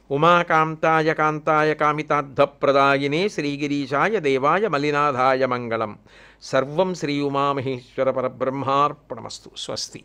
ఉమాకాంతాయ కాంతాయ కామితార్థప్రదాయినే శ్రీగిరీశాయ దేవాయ మలినాథాయ మంగళం. సర్వం శ్రీ ఉమామహేశ్వర పరబ్రహ్మార్పణమస్తు. స్వస్తి.